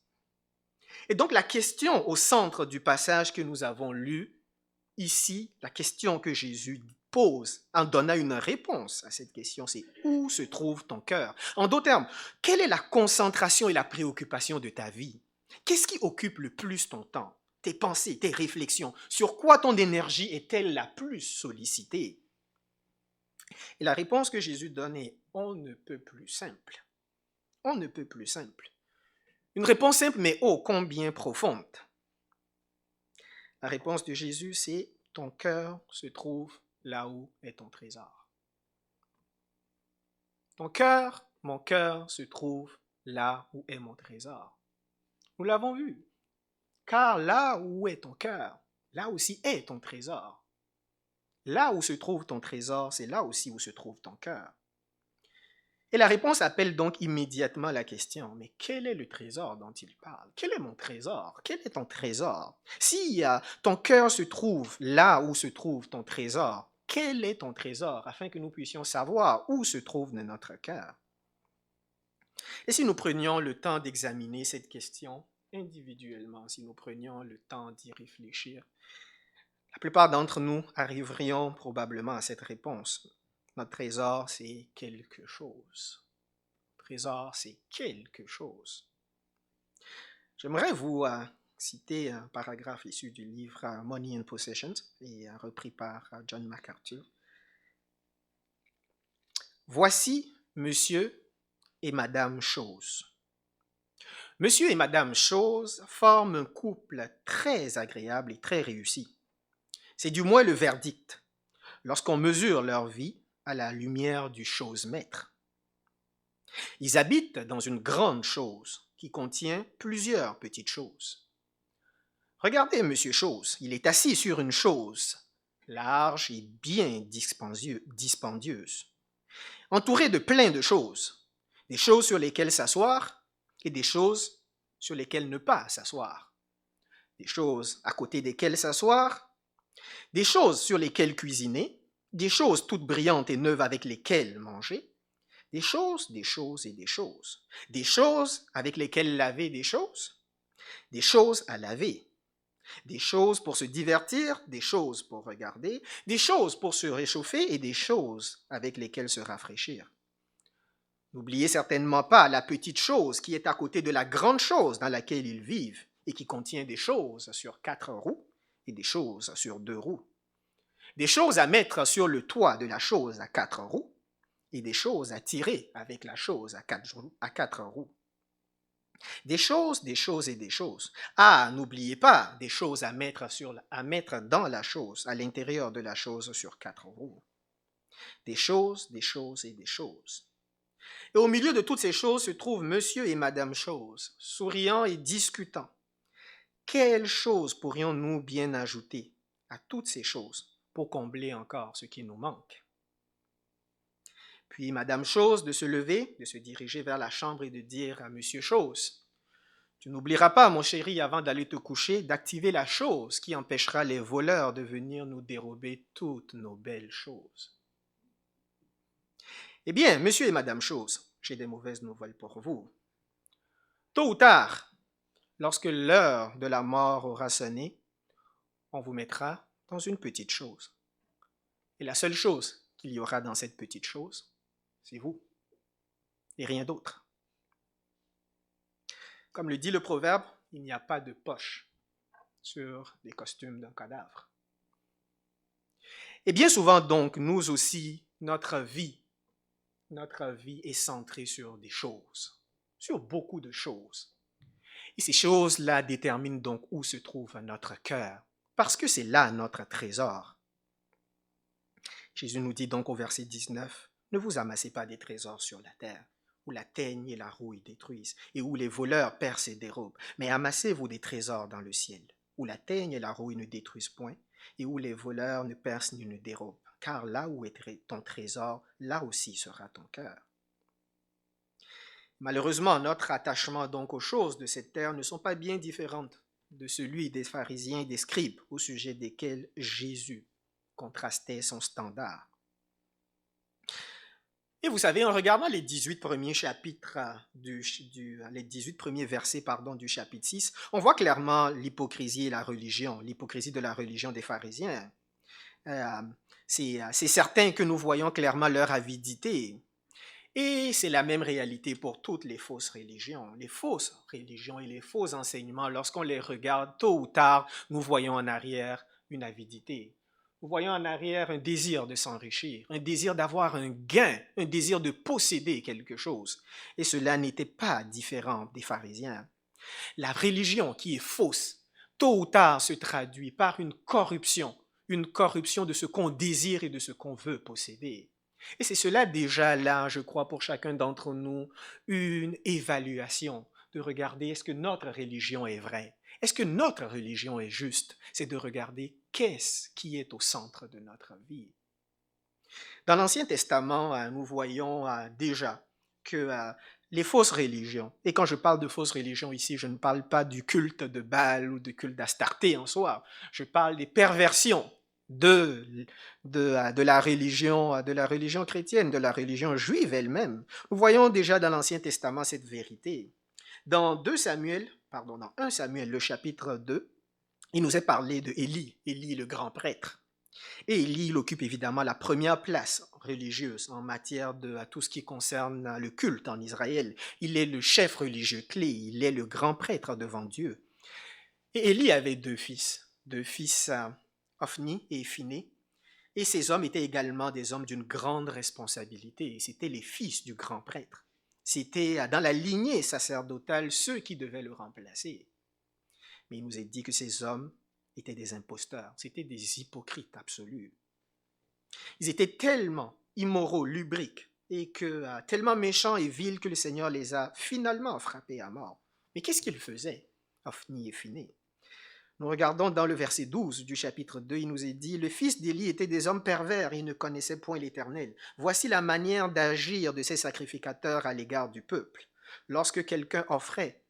Et donc la question au centre du passage que nous avons lu ici, la question que Jésus pose en donnant une réponse à cette question, c'est où se trouve ton cœur? En d'autres termes, quelle est la concentration et la préoccupation de ta vie? Qu'est-ce qui occupe le plus ton temps, tes pensées, tes réflexions? Sur quoi ton énergie est-elle la plus sollicitée? Et la réponse que Jésus donne est on ne peut plus simple. On ne peut plus simple. Une réponse simple, mais ô combien profonde. La réponse de Jésus, c'est ton cœur se trouve là où est ton trésor. Ton cœur, mon cœur se trouve là où est mon trésor. Nous l'avons vu. Car là où est ton cœur, là aussi est ton trésor. Là où se trouve ton trésor, c'est là aussi où se trouve ton cœur. Et la réponse appelle donc immédiatement la question, mais quel est le trésor dont il parle? Quel est mon trésor? Quel est ton trésor? Si ton cœur se trouve là où se trouve ton trésor, quel est ton trésor afin que nous puissions savoir où se trouve notre cœur? Et si nous prenions le temps d'examiner cette question individuellement, si nous prenions le temps d'y réfléchir, la plupart d'entre nous arriverions probablement à cette réponse. Notre trésor, c'est quelque chose. Trésor, c'est quelque chose. J'aimerais vous citer un paragraphe issu du livre Money and Possessions et repris par John MacArthur. Voici Monsieur et Madame Chose. Monsieur et Madame Chose forment un couple très agréable et très réussi. C'est du moins le verdict lorsqu'on mesure leur vie à la lumière du chose-maître. Ils habitent dans une grande chose qui contient plusieurs petites choses. Regardez Monsieur Chose, il est assis sur une chose large et bien dispendieuse, entouré de plein de choses, des choses sur lesquelles s'asseoir et des choses sur lesquelles ne pas s'asseoir, des choses à côté desquelles s'asseoir, des choses sur lesquelles cuisiner, des choses toutes brillantes et neuves avec lesquelles manger, des choses et des choses, des choses avec lesquelles laver des choses à laver, des choses pour se divertir, des choses pour regarder, des choses pour se réchauffer et des choses avec lesquelles se rafraîchir. N'oubliez certainement pas la petite chose qui est à côté de la grande chose dans laquelle ils vivent et qui contient des choses sur 4 roues et des choses sur 2 roues. Des choses à mettre sur le toit de la chose à 4 roues et des choses à tirer avec la chose à 4 roues. Des choses et des choses. Ah, n'oubliez pas des choses à mettre dans la chose, à l'intérieur de la chose sur 4 roues. Des choses et des choses. Et au milieu de toutes ces choses se trouvent Monsieur et Madame Chose, souriant et discutant. Quelles choses pourrions-nous bien ajouter à toutes ces choses pour combler encore ce qui nous manque? Puis Madame Chose de se lever, de se diriger vers la chambre et de dire à Monsieur Chose, « Tu n'oublieras pas, mon chéri, avant d'aller te coucher, d'activer la chose qui empêchera les voleurs de venir nous dérober toutes nos belles choses. » Eh bien, Monsieur et Madame Chose, j'ai des mauvaises nouvelles pour vous. Tôt ou tard, lorsque l'heure de la mort aura sonné, on vous mettra dans une petite chose. Et la seule chose qu'il y aura dans cette petite chose, c'est vous, et rien d'autre. Comme le dit le proverbe, il n'y a pas de poche sur les costumes d'un cadavre. Et bien souvent donc, nous aussi, notre vie est centrée sur des choses, sur beaucoup de choses. Et ces choses-là déterminent donc où se trouve notre cœur, parce que c'est là notre trésor. Jésus nous dit donc au verset 19, « Ne vous amassez pas des trésors sur la terre, où la teigne et la rouille détruisent, et où les voleurs percent et dérobent, mais amassez-vous des trésors dans le ciel, où la teigne et la rouille ne détruisent point, et où les voleurs ne percent ni ne dérobent. Car là où est ton trésor, là aussi sera ton cœur. » Malheureusement, notre attachement donc aux choses de cette terre ne sont pas bien différentes de celui des pharisiens et des scribes au sujet desquels Jésus contrastait son standard. Et vous savez, en regardant les 18 premiers chapitres, les 18 premiers versets du chapitre 6, on voit clairement l'hypocrisie et la religion, l'hypocrisie de la religion des pharisiens. C'est certain que nous voyons clairement leur avidité. Et c'est la même réalité pour toutes les fausses religions. Les fausses religions et les faux enseignements, lorsqu'on les regarde, tôt ou tard, nous voyons en arrière une avidité. nous voyons en arrière un désir de s'enrichir, un désir d'avoir un gain, un désir de posséder quelque chose. Et cela n'était pas différent des pharisiens. La religion qui est fausse, tôt ou tard se traduit par une corruption de ce qu'on désire et de ce qu'on veut posséder. Et c'est cela déjà là, je crois, pour chacun d'entre nous, une évaluation de regarder est-ce que notre religion est vraie, est-ce que notre religion est juste, c'est de regarder qu'est-ce qui est au centre de notre vie. Dans l'Ancien Testament, nous voyons déjà que les fausses religions, et quand je parle de fausses religions ici, je ne parle pas du culte de Baal ou du culte d'Astarté en soi, je parle des perversions de la religion chrétienne, de la religion juive elle-même. Nous voyons déjà dans l'Ancien Testament cette vérité. Dans 1 Samuel, le chapitre 2, il nous est parlé de Élie le grand prêtre. Et Élie, il occupe évidemment la première place religieuse en matière de tout ce qui concerne le culte en Israël. Il est le chef religieux clé, il est le grand prêtre devant Dieu. Et Élie avait deux fils, Ophni et Phiné. Et ces hommes étaient également des hommes d'une grande responsabilité. C'étaient les fils du grand prêtre. C'était dans la lignée sacerdotale ceux qui devaient le remplacer. Mais il nous est dit que ces hommes étaient des imposteurs, c'étaient des hypocrites absolus. Ils étaient tellement immoraux, lubriques, et tellement méchants et vils que le Seigneur les a finalement frappés à mort. Mais qu'est-ce qu'ils faisaient, Ophni et Phiné? Nous regardons dans le verset 12 du chapitre 2, il nous est dit « Le fils d'Élie était des hommes pervers, ils ne connaissaient point l'Éternel. Voici la manière d'agir de ces sacrificateurs à l'égard du peuple. Lorsque quelqu'un offrait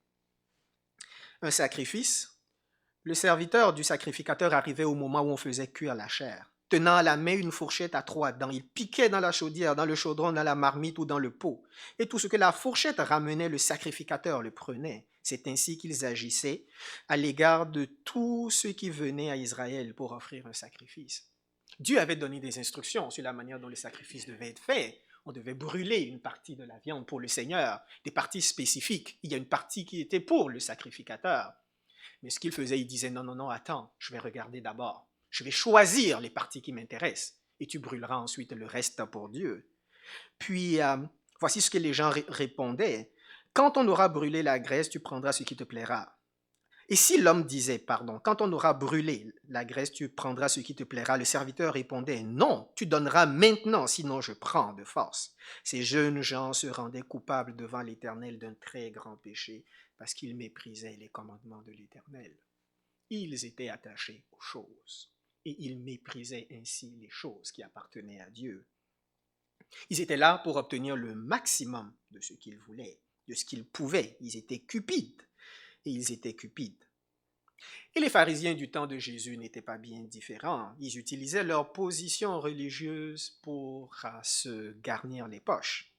un sacrifice, le serviteur du sacrificateur arrivait au moment où on faisait cuire la chair. Tenant à la main une fourchette à 3 dents, il piquait dans la chaudière, dans le chaudron, dans la marmite ou dans le pot. Et tout ce que la fourchette ramenait, le sacrificateur le prenait. C'est ainsi qu'ils agissaient à l'égard de tous ceux qui venaient à Israël pour offrir un sacrifice. Dieu avait donné des instructions sur la manière dont le sacrifice devait être fait. On devait brûler une partie de la viande pour le Seigneur, des parties spécifiques. Il y a une partie qui était pour le sacrificateur. Mais ce qu'il faisait, il disait, non, attends, je vais regarder d'abord. Je vais choisir les parties qui m'intéressent et tu brûleras ensuite le reste pour Dieu. Puis, voici ce que les gens répondaient. Quand on aura brûlé la graisse, tu prendras ce qui te plaira. Et si l'homme disait, quand on aura brûlé la graisse, tu prendras ce qui te plaira, le serviteur répondait, non, tu donneras maintenant, sinon je prends de force. Ces jeunes gens se rendaient coupables devant l'Éternel d'un très grand péché parce qu'ils méprisaient les commandements de l'Éternel. Ils étaient attachés aux choses et ils méprisaient ainsi les choses qui appartenaient à Dieu. Ils étaient là pour obtenir le maximum de ce qu'ils voulaient, de ce qu'ils pouvaient. Ils étaient cupides. Et ils étaient cupides. Et les pharisiens du temps de Jésus n'étaient pas bien différents. Ils utilisaient leur position religieuse pour se garnir les poches.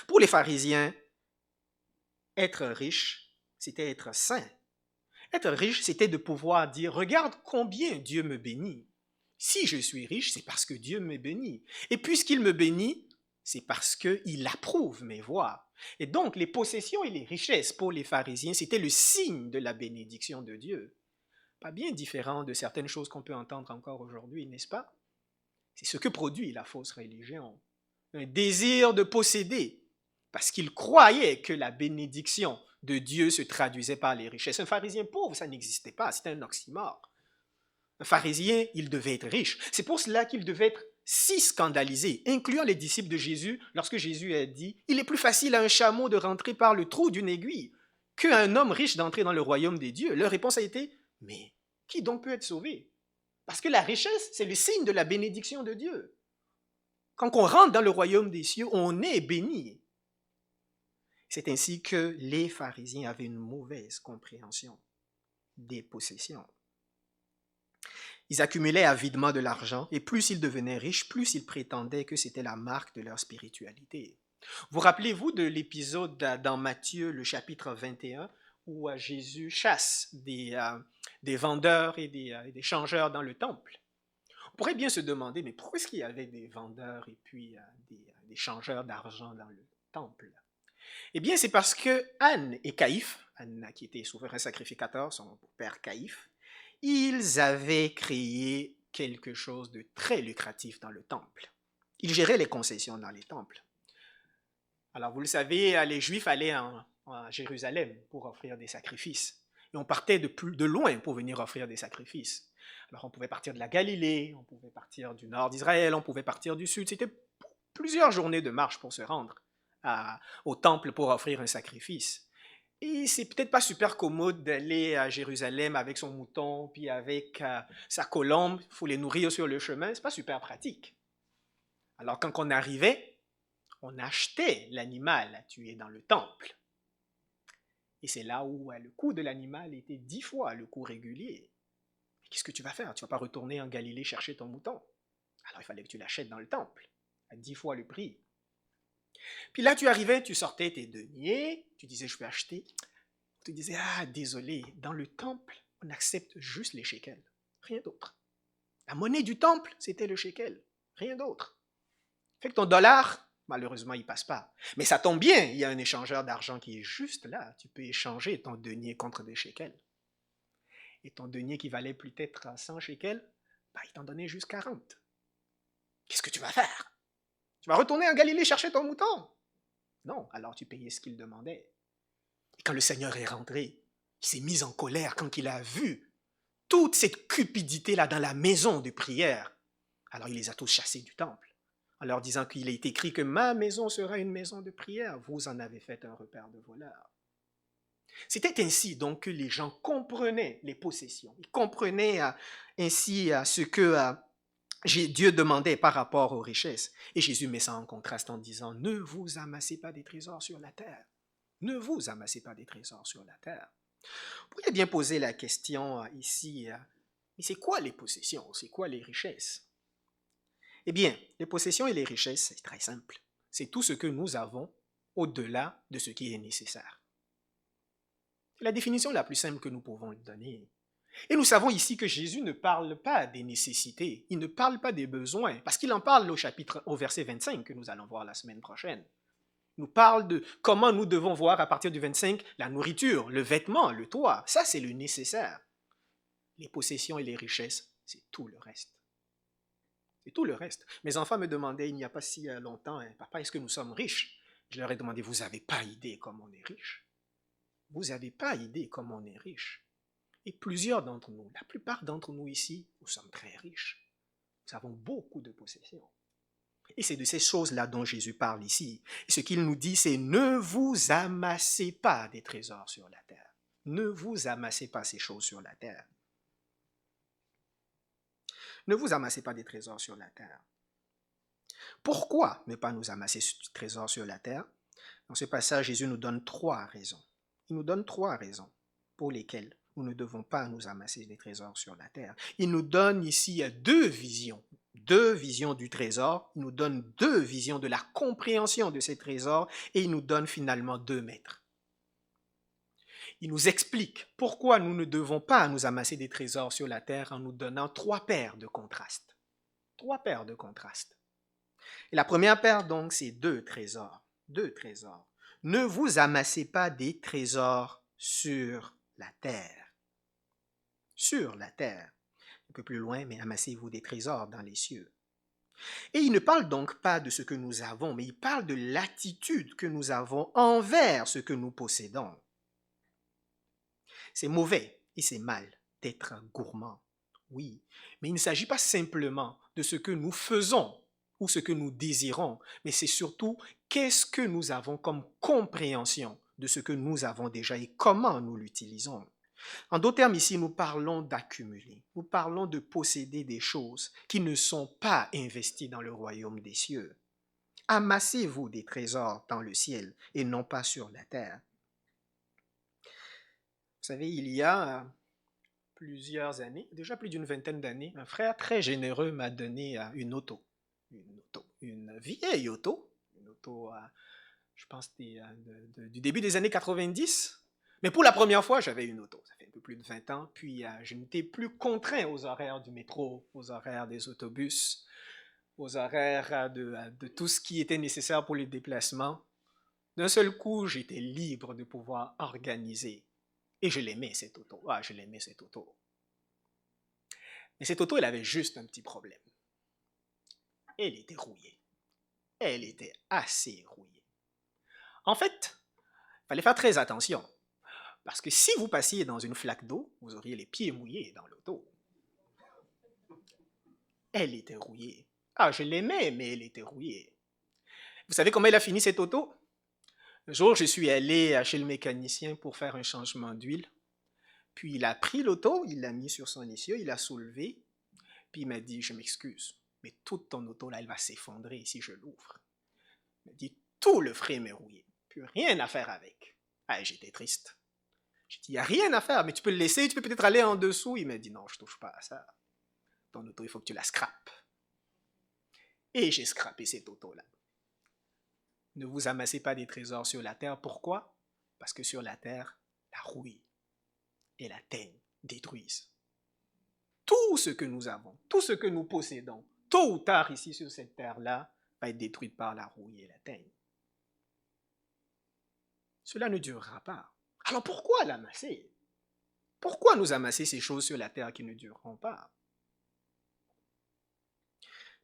Pour les pharisiens, être riche, c'était être saint. Être riche, c'était de pouvoir dire « Regarde combien Dieu me bénit. Si je suis riche, c'est parce que Dieu me bénit. Et puisqu'il me bénit, c'est parce qu'il approuve mes voies. » Et donc, les possessions et les richesses pour les pharisiens, c'était le signe de la bénédiction de Dieu. Pas bien différent de certaines choses qu'on peut entendre encore aujourd'hui, n'est-ce pas? C'est ce que produit la fausse religion. Un désir de posséder, parce qu'ils croyaient que la bénédiction de Dieu se traduisait par les richesses. Un pharisien pauvre, ça n'existait pas, c'était un oxymore. Un pharisien, il devait être riche. C'est pour cela qu'il devait être si scandalisés, incluant les disciples de Jésus, lorsque Jésus a dit « Il est plus facile à un chameau de rentrer par le trou d'une aiguille qu'à un homme riche d'entrer dans le royaume des dieux. » Leur réponse a été « Mais qui donc peut être sauvé? » Parce que la richesse, c'est le signe de la bénédiction de Dieu. Quand on rentre dans le royaume des cieux, on est béni. C'est ainsi que les pharisiens avaient une mauvaise compréhension des possessions. Ils accumulaient avidement de l'argent et plus ils devenaient riches, plus ils prétendaient que c'était la marque de leur spiritualité. Vous rappelez-vous de l'épisode dans Matthieu, le chapitre 21, où Jésus chasse des vendeurs et des changeurs dans le temple? On pourrait bien se demander, mais pourquoi est-ce qu'il y avait des vendeurs et puis des changeurs d'argent dans le temple? Eh bien, c'est parce que Anne et Caïphe, Anne qui était souverain sacrificateur, son père Caïphe, ils avaient créé quelque chose de très lucratif dans le temple. Il gérait les concessions dans les temples. Alors, vous le savez, les Juifs allaient à Jérusalem pour offrir des sacrifices. Et on partait de loin pour venir offrir des sacrifices. Alors, on pouvait partir de la Galilée, on pouvait partir du nord d'Israël, on pouvait partir du sud. C'était plusieurs journées de marche pour se rendre au temple pour offrir un sacrifice. Et c'est peut-être pas super commode d'aller à Jérusalem avec son mouton, puis avec sa colombe, il faut les nourrir sur le chemin, c'est pas super pratique. Alors quand on arrivait, on achetait l'animal à tuer dans le temple. Et c'est là où le coût de l'animal était 10 fois le coût régulier. Qu'est-ce que tu vas faire? Tu vas pas retourner en Galilée chercher ton mouton. Alors il fallait que tu l'achètes dans le temple, à 10 fois le prix. Puis là, tu arrivais, tu sortais tes deniers, tu disais, je peux acheter. On te disait, ah, désolé, dans le temple, on accepte juste les shekels, rien d'autre. La monnaie du temple, c'était le shekel, rien d'autre. Fait que ton dollar, malheureusement, il ne passe pas. Mais ça tombe bien, il y a un échangeur d'argent qui est juste là. Tu peux échanger ton denier contre des shekels. Et ton denier qui valait peut-être 100 shekels, il t'en donnait juste 40. Qu'est-ce que tu vas faire? Tu vas retourner en Galilée chercher ton mouton? Non, alors tu payais ce qu'il demandait. Et quand le Seigneur est rentré, il s'est mis en colère quand il a vu toute cette cupidité-là dans la maison de prière. Alors il les a tous chassés du temple, en leur disant qu'il est écrit que ma maison sera une maison de prière. Vous en avez fait un repère de voleurs. C'était ainsi donc que les gens comprenaient les possessions. Ils comprenaient ainsi ce que Dieu demandait par rapport aux richesses. Et Jésus met ça en contraste en disant, ne vous amassez pas des trésors sur la terre. Ne vous amassez pas des trésors sur la terre. Vous pourriez bien poser la question ici, mais c'est quoi les possessions? C'est quoi les richesses? Eh bien, les possessions et les richesses, c'est très simple. C'est tout ce que nous avons au-delà de ce qui est nécessaire. C'est la définition la plus simple que nous pouvons donner. Et nous savons ici que Jésus ne parle pas des nécessités, il ne parle pas des besoins, parce qu'il en parle au verset 25 que nous allons voir la semaine prochaine. Il nous parle de comment nous devons voir à partir du 25 la nourriture, le vêtement, le toit. Ça, c'est le nécessaire. Les possessions et les richesses, c'est tout le reste. C'est tout le reste. Mes enfants me demandaient il n'y a pas si longtemps, papa, est-ce que nous sommes riches? Je leur ai demandé, vous n'avez pas idée comment on est riche. Vous n'avez pas idée comment on est riche. Et plusieurs d'entre nous, la plupart d'entre nous ici, nous sommes très riches. Nous avons beaucoup de possessions. Et c'est de ces choses-là dont Jésus parle ici. Et ce qu'il nous dit, c'est ne vous amassez pas des trésors sur la terre. Ne vous amassez pas ces choses sur la terre. Ne vous amassez pas des trésors sur la terre. Pourquoi ne pas nous amasser des trésors sur la terre? Dans ce passage, Jésus nous donne 3 raisons. Il nous donne 3 raisons pour lesquelles nous ne devons pas nous amasser des trésors sur la terre. Il nous donne ici 2 visions. 2 visions du trésor. Il nous donne 2 visions de la compréhension de ces trésors et il nous donne finalement 2 maîtres. Il nous explique pourquoi nous ne devons pas nous amasser des trésors sur la terre en nous donnant 3 paires de contrastes. 3 paires de contrastes. Et la première paire donc, c'est 2 trésors. 2 trésors. Ne vous amassez pas des trésors sur la terre. Sur la terre. Un peu plus loin, mais amassez-vous des trésors dans les cieux. Et il ne parle donc pas de ce que nous avons, mais il parle de l'attitude que nous avons envers ce que nous possédons. C'est mauvais et c'est mal d'être gourmand, oui, mais il ne s'agit pas simplement de ce que nous faisons ou ce que nous désirons, mais c'est surtout qu'est-ce que nous avons comme compréhension de ce que nous avons déjà et comment nous l'utilisons. En d'autres termes, ici, nous parlons d'accumuler, nous parlons de posséder des choses qui ne sont pas investies dans le royaume des cieux. Amassez-vous des trésors dans le ciel et non pas sur la terre. Vous savez, il y a plusieurs années, déjà plus d'une vingtaine d'années, un frère très généreux m'a donné une auto, une vieille auto, une auto, je pense, du début des années 90. Mais pour la première fois, j'avais une auto. Ça fait un peu plus de 20 ans. Puis, je n'étais plus contraint aux horaires du métro, aux horaires des autobus, aux horaires de tout ce qui était nécessaire pour les déplacements. D'un seul coup, j'étais libre de pouvoir organiser. Et je l'aimais, cette auto. Ah, je l'aimais, cette auto. Mais cette auto, elle avait juste un petit problème. Elle était rouillée. Elle était assez rouillée. En fait, il fallait faire très attention. Parce que si vous passiez dans une flaque d'eau, vous auriez les pieds mouillés dans l'auto. Elle était rouillée. Ah, je l'aimais, mais elle était rouillée. Vous savez comment elle a fini cette auto? Un jour, je suis allé chez le mécanicien pour faire un changement d'huile. Puis il a pris l'auto, il l'a mis sur son essieu, il l'a soulevé, puis il m'a dit, je m'excuse, mais toute ton auto là, elle va s'effondrer si je l'ouvre. Il m'a dit, tout le frame est rouillé, plus rien à faire avec. Ah, j'étais triste. J'ai dit, il n'y a rien à faire, mais tu peux le laisser, tu peux peut-être aller en dessous. Il m'a dit, non, je ne touche pas à ça. Ton auto, il faut que tu la scrapes. Et j'ai scrappé cette auto-là. Ne vous amassez pas des trésors sur la terre. Pourquoi? Parce que sur la terre, la rouille et la teigne détruisent. Tout ce que nous avons, tout ce que nous possédons, tôt ou tard ici sur cette terre-là, va être détruit par la rouille et la teigne. Cela ne durera pas. Alors pourquoi l'amasser? Pourquoi nous amasser ces choses sur la terre qui ne dureront pas?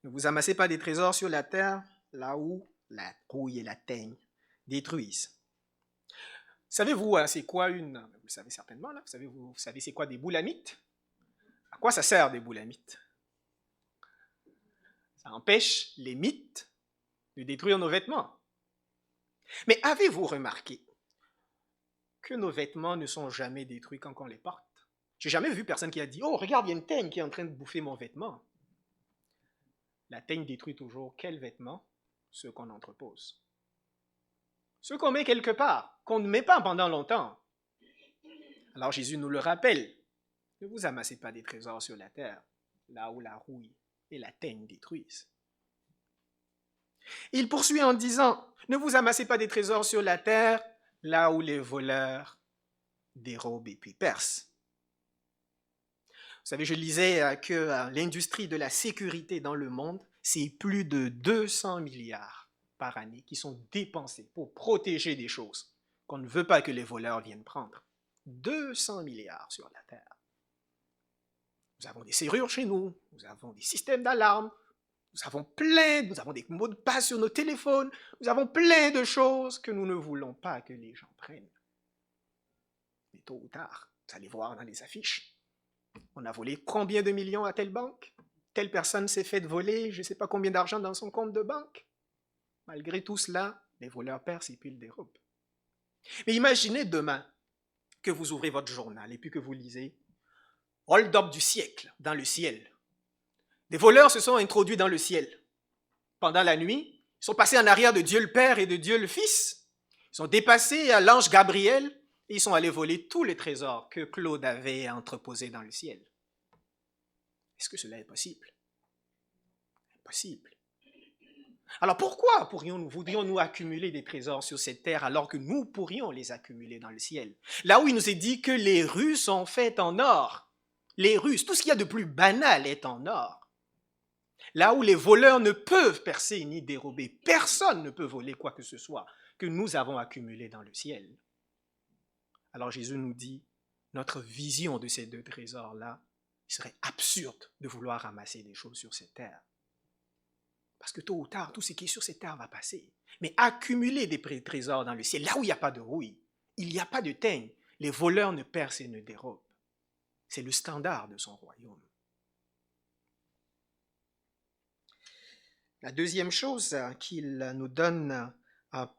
Ne vous amassez pas des trésors sur la terre, là où la rouille et la teigne détruisent. Savez-vous, c'est quoi une... Vous le savez certainement, là. Vous savez c'est quoi des boulamites? À quoi ça sert des boulamites? Ça empêche les mites de détruire nos vêtements. Mais avez-vous remarqué que nos vêtements ne sont jamais détruits quand on les porte? J'ai jamais vu personne qui a dit « Oh, regarde, il y a une teigne qui est en train de bouffer mon vêtement. » La teigne détruit toujours quels vêtements? Ceux qu'on entrepose. Ceux qu'on met quelque part, qu'on ne met pas pendant longtemps. Alors Jésus nous le rappelle. Ne vous amassez pas des trésors sur la terre, là où la rouille et la teigne détruisent. Il poursuit en disant, ne vous amassez pas des trésors sur la terre, là où les voleurs dérobent et puis percent. Vous savez, je lisais que l'industrie de la sécurité dans le monde, c'est plus de 200 milliards par année qui sont dépensés pour protéger des choses qu'on ne veut pas que les voleurs viennent prendre. 200 milliards sur la terre. Nous avons des serrures chez nous, nous avons des systèmes d'alarme, nous avons des mots de passe sur nos téléphones, nous avons plein de choses que nous ne voulons pas que les gens prennent. Mais tôt ou tard, vous allez voir dans les affiches, on a volé combien de millions à telle banque? Telle personne s'est fait voler je ne sais pas combien d'argent dans son compte de banque. Malgré tout cela, les voleurs percent et puis ils dérobent. Mais imaginez demain que vous ouvrez votre journal et puis que vous lisez « Hold-up du siècle dans le ciel ». Des voleurs se sont introduits dans le ciel. Pendant la nuit, ils sont passés en arrière de Dieu le Père et de Dieu le Fils. Ils sont dépassés à l'ange Gabriel et ils sont allés voler tous les trésors que Claude avait entreposés dans le ciel. Est-ce que cela est possible? Impossible. Alors pourquoi voudrions-nous accumuler des trésors sur cette terre alors que nous pourrions les accumuler dans le ciel? Là où il nous est dit que les rues sont faites en or. Les rues, tout ce qu'il y a de plus banal est en or. Là où les voleurs ne peuvent percer ni dérober, personne ne peut voler quoi que ce soit que nous avons accumulé dans le ciel. Alors Jésus nous dit, notre vision de ces deux trésors-là, il serait absurde de vouloir ramasser des choses sur cette terre. Parce que tôt ou tard, tout ce qui est sur cette terre va passer. Mais accumuler des trésors dans le ciel, là où il n'y a pas de rouille, il n'y a pas de teigne, les voleurs ne percent et ne dérobent. C'est le standard de son royaume. La deuxième chose qu'il nous donne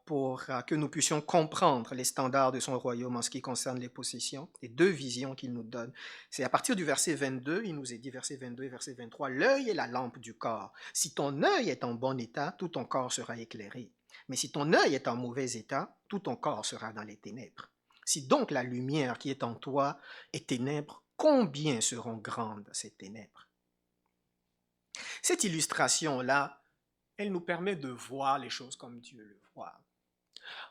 pour que nous puissions comprendre les standards de son royaume en ce qui concerne les possessions, les deux visions qu'il nous donne, c'est à partir du verset 22, il nous est dit, verset 22 et verset 23, « L'œil est la lampe du corps. Si ton œil est en bon état, tout ton corps sera éclairé. Mais si ton œil est en mauvais état, tout ton corps sera dans les ténèbres. Si donc la lumière qui est en toi est ténèbres, combien seront grandes ces ténèbres? » Cette illustration-là, elle nous permet de voir les choses comme Dieu le voit.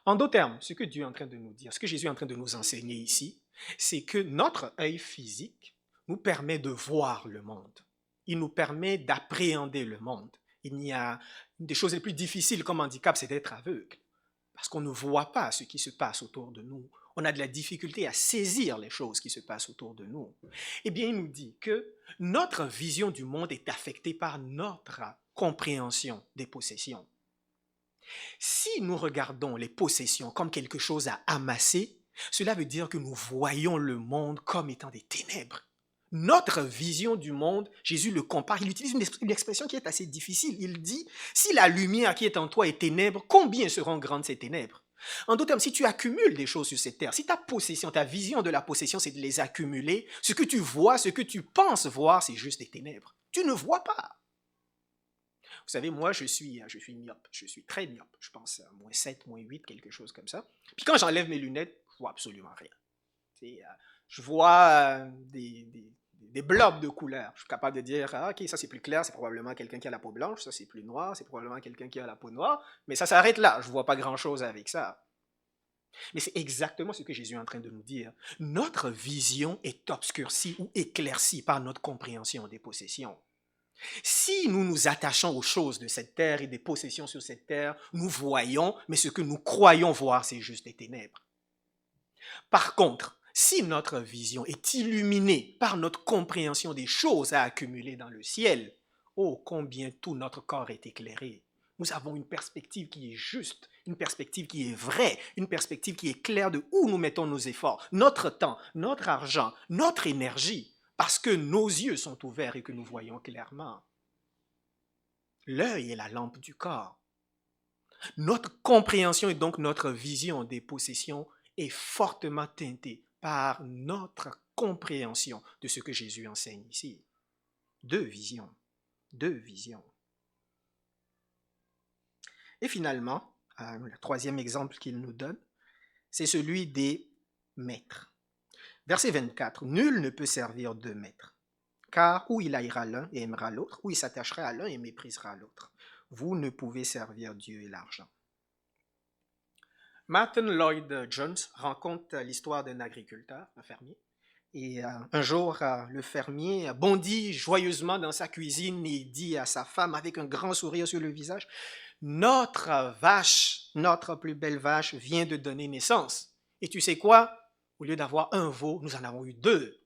En d'autres termes, ce que Dieu est en train de nous dire, ce que Jésus est en train de nous enseigner ici, c'est que notre œil physique nous permet de voir le monde. Il nous permet d'appréhender le monde. Il y a une des choses les plus difficiles comme handicap, c'est d'être aveugle. Parce qu'on ne voit pas ce qui se passe autour de nous. on a de la difficulté à saisir les choses qui se passent autour de nous, eh bien, il nous dit que notre vision du monde est affectée par notre compréhension des possessions. Si nous regardons les possessions comme quelque chose à amasser, cela veut dire que nous voyons le monde comme étant des ténèbres. Notre vision du monde, Jésus le compare, il utilise une expression qui est assez difficile. Il dit, si la lumière qui est en toi est ténèbre, combien seront grandes ces ténèbres? En d'autres termes, si tu accumules des choses sur cette terre, si ta possession, ta vision de la possession, c'est de les accumuler, ce que tu vois, ce que tu penses voir, c'est juste des ténèbres. Tu ne vois pas. Vous savez, moi, je suis myope, je suis très myope, je pense à -7, -8, quelque chose comme ça. Puis quand j'enlève mes lunettes, je vois absolument rien. Je vois des blobs de couleurs. Je suis capable de dire, ah, ok, ça c'est plus clair, c'est probablement quelqu'un qui a la peau blanche, ça c'est plus noir, c'est probablement quelqu'un qui a la peau noire, mais ça s'arrête là, je ne vois pas grand-chose avec ça. Mais c'est exactement ce que Jésus est en train de nous dire. Notre vision est obscurcie ou éclaircie par notre compréhension des possessions. Si nous nous attachons aux choses de cette terre et des possessions sur cette terre, nous voyons, mais ce que nous croyons voir, c'est juste des ténèbres. Par contre, si notre vision est illuminée par notre compréhension des choses à accumuler dans le ciel, oh, combien tout notre corps est éclairé. Nous avons une perspective qui est juste, une perspective qui est vraie, une perspective qui est claire de où nous mettons nos efforts, notre temps, notre argent, notre énergie, parce que nos yeux sont ouverts et que nous voyons clairement. L'œil est la lampe du corps. Notre compréhension et donc notre vision des possessions est fortement teintée par notre compréhension de ce que Jésus enseigne ici. Deux visions. Et finalement, le troisième exemple qu'il nous donne, c'est celui des maîtres. Verset 24, « Nul ne peut servir deux maîtres, car ou il haïra l'un et aimera l'autre, ou il s'attachera à l'un et méprisera l'autre. Vous ne pouvez servir Dieu et l'argent. » Martin Lloyd Jones raconte l'histoire d'un agriculteur, un fermier. Et un jour, le fermier bondit joyeusement dans sa cuisine et dit à sa femme avec un grand sourire sur le visage, « Notre vache, notre plus belle vache vient de donner naissance. Et tu sais quoi? Au lieu d'avoir un veau, nous en avons eu deux.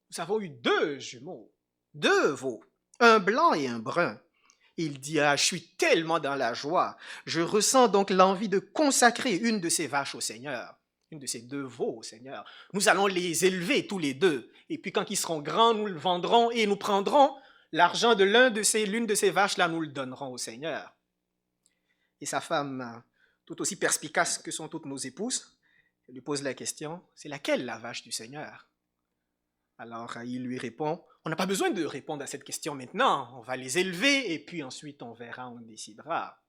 Nous avons eu deux jumeaux, deux veaux, un blanc et un brun. » Il dit, « Ah, je suis tellement dans la joie. Je ressens donc l'envie de consacrer une de ces vaches au Seigneur, une de ces deux veaux au Seigneur. Nous allons les élever tous les deux. Et puis quand ils seront grands, nous le vendrons et nous prendrons l'argent de l'une de ces vaches-là, nous le donnerons au Seigneur. » Et sa femme, tout aussi perspicace que sont toutes nos épouses, lui pose la question, « C'est laquelle la vache du Seigneur? » Alors il lui répond, « On n'a pas besoin de répondre à cette question maintenant, on va les élever et puis ensuite on verra, on décidera. »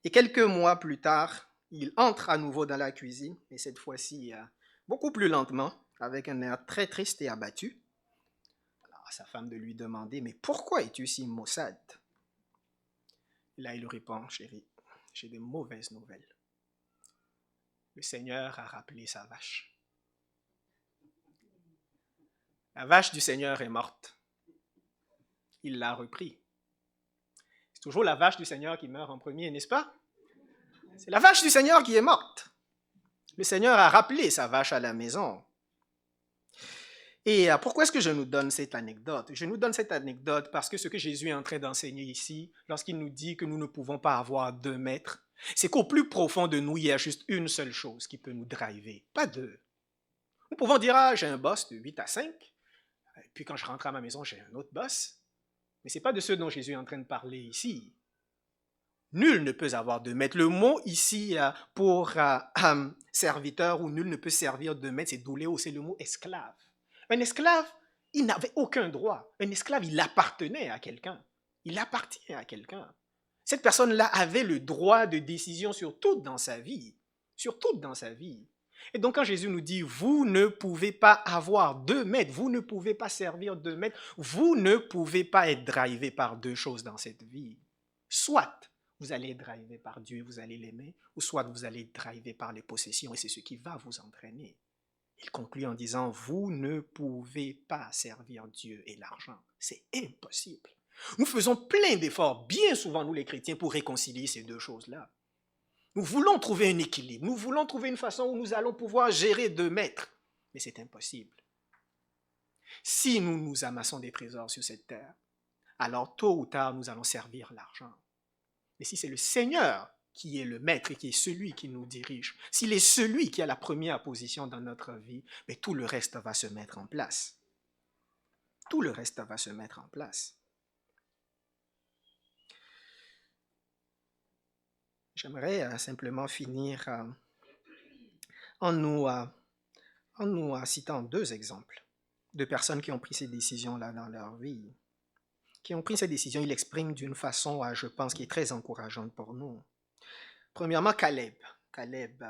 Et quelques mois plus tard, il entre à nouveau dans la cuisine, et cette fois-ci beaucoup plus lentement, avec un air très triste et abattu. Alors sa femme de lui demander, « Mais pourquoi es-tu si maussade? » Et là il répond, « Chérie, j'ai de mauvaises nouvelles. Le Seigneur a rappelé sa vache. La vache du Seigneur est morte. Il l'a repris. C'est toujours la vache du Seigneur qui meurt en premier, n'est-ce pas? C'est la vache du Seigneur qui est morte. Le Seigneur a rappelé sa vache à la maison. Et pourquoi est-ce que je nous donne cette anecdote? Je nous donne cette anecdote parce que ce que Jésus est en train d'enseigner ici, lorsqu'il nous dit que nous ne pouvons pas avoir deux maîtres, c'est qu'au plus profond de nous, il y a juste une seule chose qui peut nous driver, pas deux. Nous pouvons dire, ah, j'ai un boss de 8 à 5, et puis quand je rentre à ma maison, j'ai un autre boss. Mais ce n'est pas de ce dont Jésus est en train de parler ici. Nul ne peut avoir deux maîtres. Le mot ici pour serviteur ou nul ne peut servir de maître, c'est douléo, c'est le mot esclave. Un esclave, il n'avait aucun droit. Un esclave, il appartenait à quelqu'un. Il appartient à quelqu'un. Cette personne-là avait le droit de décision sur tout dans sa vie. Sur tout dans sa vie. Et donc quand Jésus nous dit, vous ne pouvez pas avoir deux maîtres, vous ne pouvez pas servir deux maîtres, vous ne pouvez pas être drivé par deux choses dans cette vie. Soit vous allez être drivé par Dieu, vous allez l'aimer, ou soit vous allez être drivé par les possessions et c'est ce qui va vous entraîner. Il conclut en disant, vous ne pouvez pas servir Dieu et l'argent. C'est impossible. Nous faisons plein d'efforts, bien souvent nous les chrétiens, pour réconcilier ces deux choses-là. Nous voulons trouver un équilibre. Nous voulons trouver une façon où nous allons pouvoir gérer 2 maîtres. Mais c'est impossible. Si nous nous amassons des trésors sur cette terre, alors tôt ou tard, nous allons servir l'argent. Mais si c'est le Seigneur qui est le maître et qui est celui qui nous dirige, s'il est celui qui a la première position dans notre vie, mais tout le reste va se mettre en place. Tout le reste va se mettre en place. J'aimerais simplement finir en nous citant 2 exemples de personnes qui ont pris ces décisions-là dans leur vie. Qui ont pris ces décisions, ils l'expriment d'une façon, je pense, qui est très encourageante pour nous. Premièrement, Caleb. Caleb,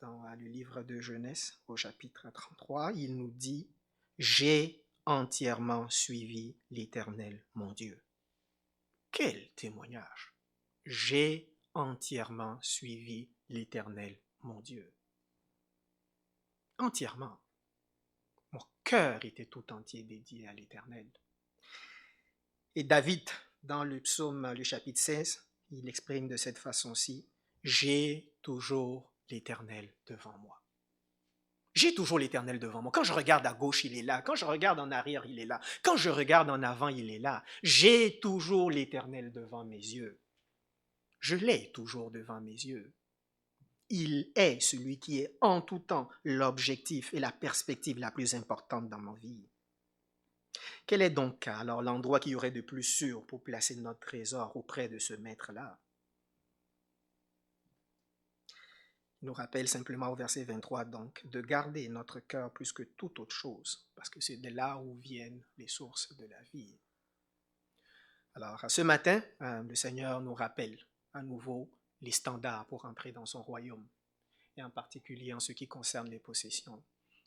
dans le livre de Genèse, au chapitre 33, il nous dit « J'ai entièrement suivi l'Éternel, mon Dieu. » Quel témoignage! J'ai entièrement suivi l'Éternel, mon Dieu. Entièrement. Mon cœur était tout entier dédié à l'Éternel. Et David, dans le psaume, le chapitre 16, il exprime de cette façon-ci, « J'ai toujours l'Éternel devant moi. » J'ai toujours l'Éternel devant moi. Quand je regarde à gauche, il est là. Quand je regarde en arrière, il est là. Quand je regarde en avant, il est là. J'ai toujours l'Éternel devant mes yeux. Je l'ai toujours devant mes yeux. Il est celui qui est en tout temps l'objectif et la perspective la plus importante dans ma vie. Quel est donc alors l'endroit qui y aurait de plus sûr pour placer notre trésor auprès de ce maître-là? Il nous rappelle simplement au verset 23 donc de garder notre cœur plus que toute autre chose, parce que c'est de là où viennent les sources de la vie. Alors ce matin, le Seigneur nous rappelle à nouveau les standards pour entrer dans son royaume, et en particulier en ce qui concerne les possessions.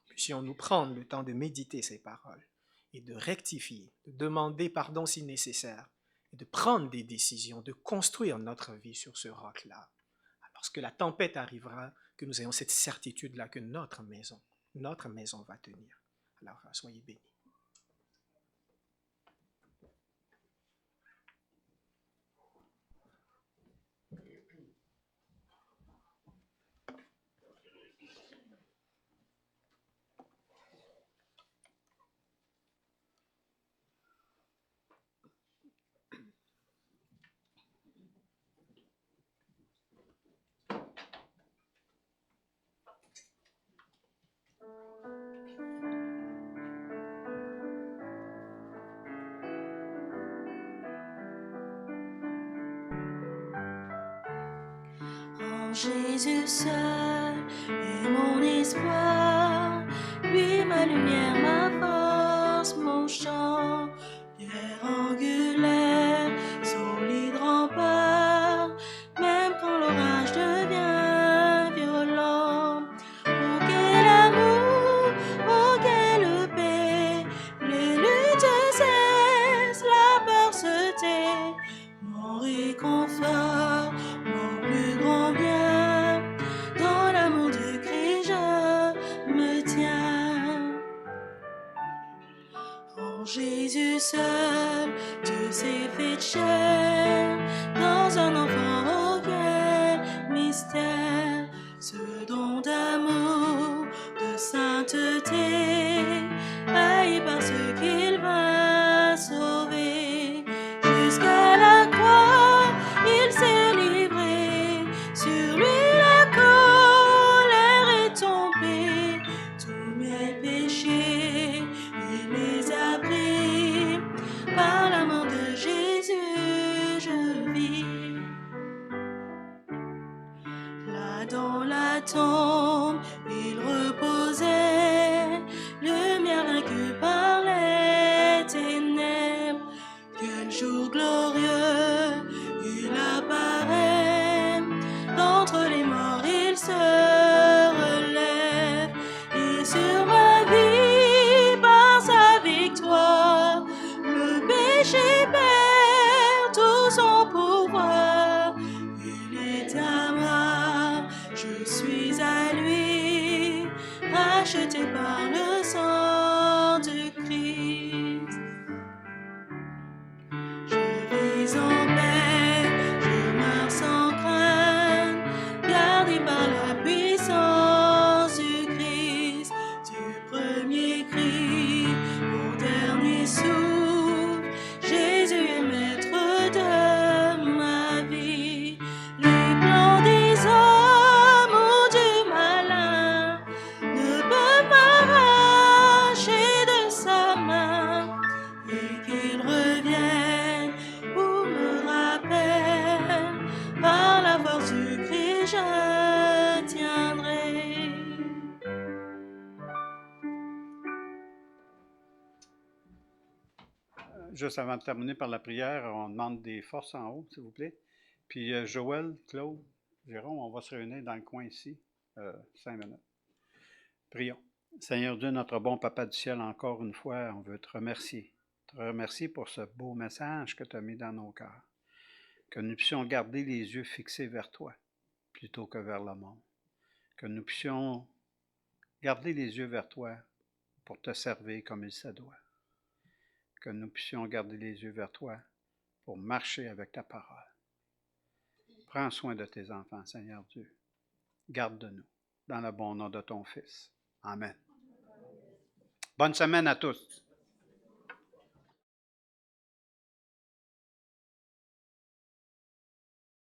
Puissions-nous prendre le temps de méditer ces paroles et de rectifier, de demander pardon si nécessaire, et de prendre des décisions, de construire notre vie sur ce roc-là. Lorsque la tempête arrivera, que nous ayons cette certitude-là que notre maison va tenir. Alors, soyez bénis. Jésus seul est mon espoir, lui ma lumière, ma force, mon chant, pierre angulaire, solide rempart, même quand l'orage devient violent. Oh quel amour, oh quelle paix, les luttes cessent, la peur se tait, mon réconfort, mon plus grand bien. Jésus seul, Dieu s'est fait chair, dans un enfant auquel mystère, ce don d'amour, de sainteté, haï par ce qu'il va sauver. Jusqu'à la croix, il s'est livré, sur lui la colère est tombée, tous mes péchés, il les a pris, par l'amour de Jésus je vis. Là dans la tombe, juste avant de terminer par la prière, on demande des forces en haut, s'il vous plaît. Puis Joël, Claude, Jérôme, on va se réunir dans le coin ici, 5 minutes. Prions. Seigneur Dieu, notre bon Papa du ciel, encore une fois, on veut te remercier. Te remercier pour ce beau message que tu as mis dans nos cœurs. Que nous puissions garder les yeux fixés vers toi, plutôt que vers le monde. Que nous puissions garder les yeux vers toi pour te servir comme il se doit. Que nous puissions garder les yeux vers toi pour marcher avec ta parole. Prends soin de tes enfants, Seigneur Dieu. Garde-nous dans le bon nom de ton Fils. Amen. Bonne semaine à tous.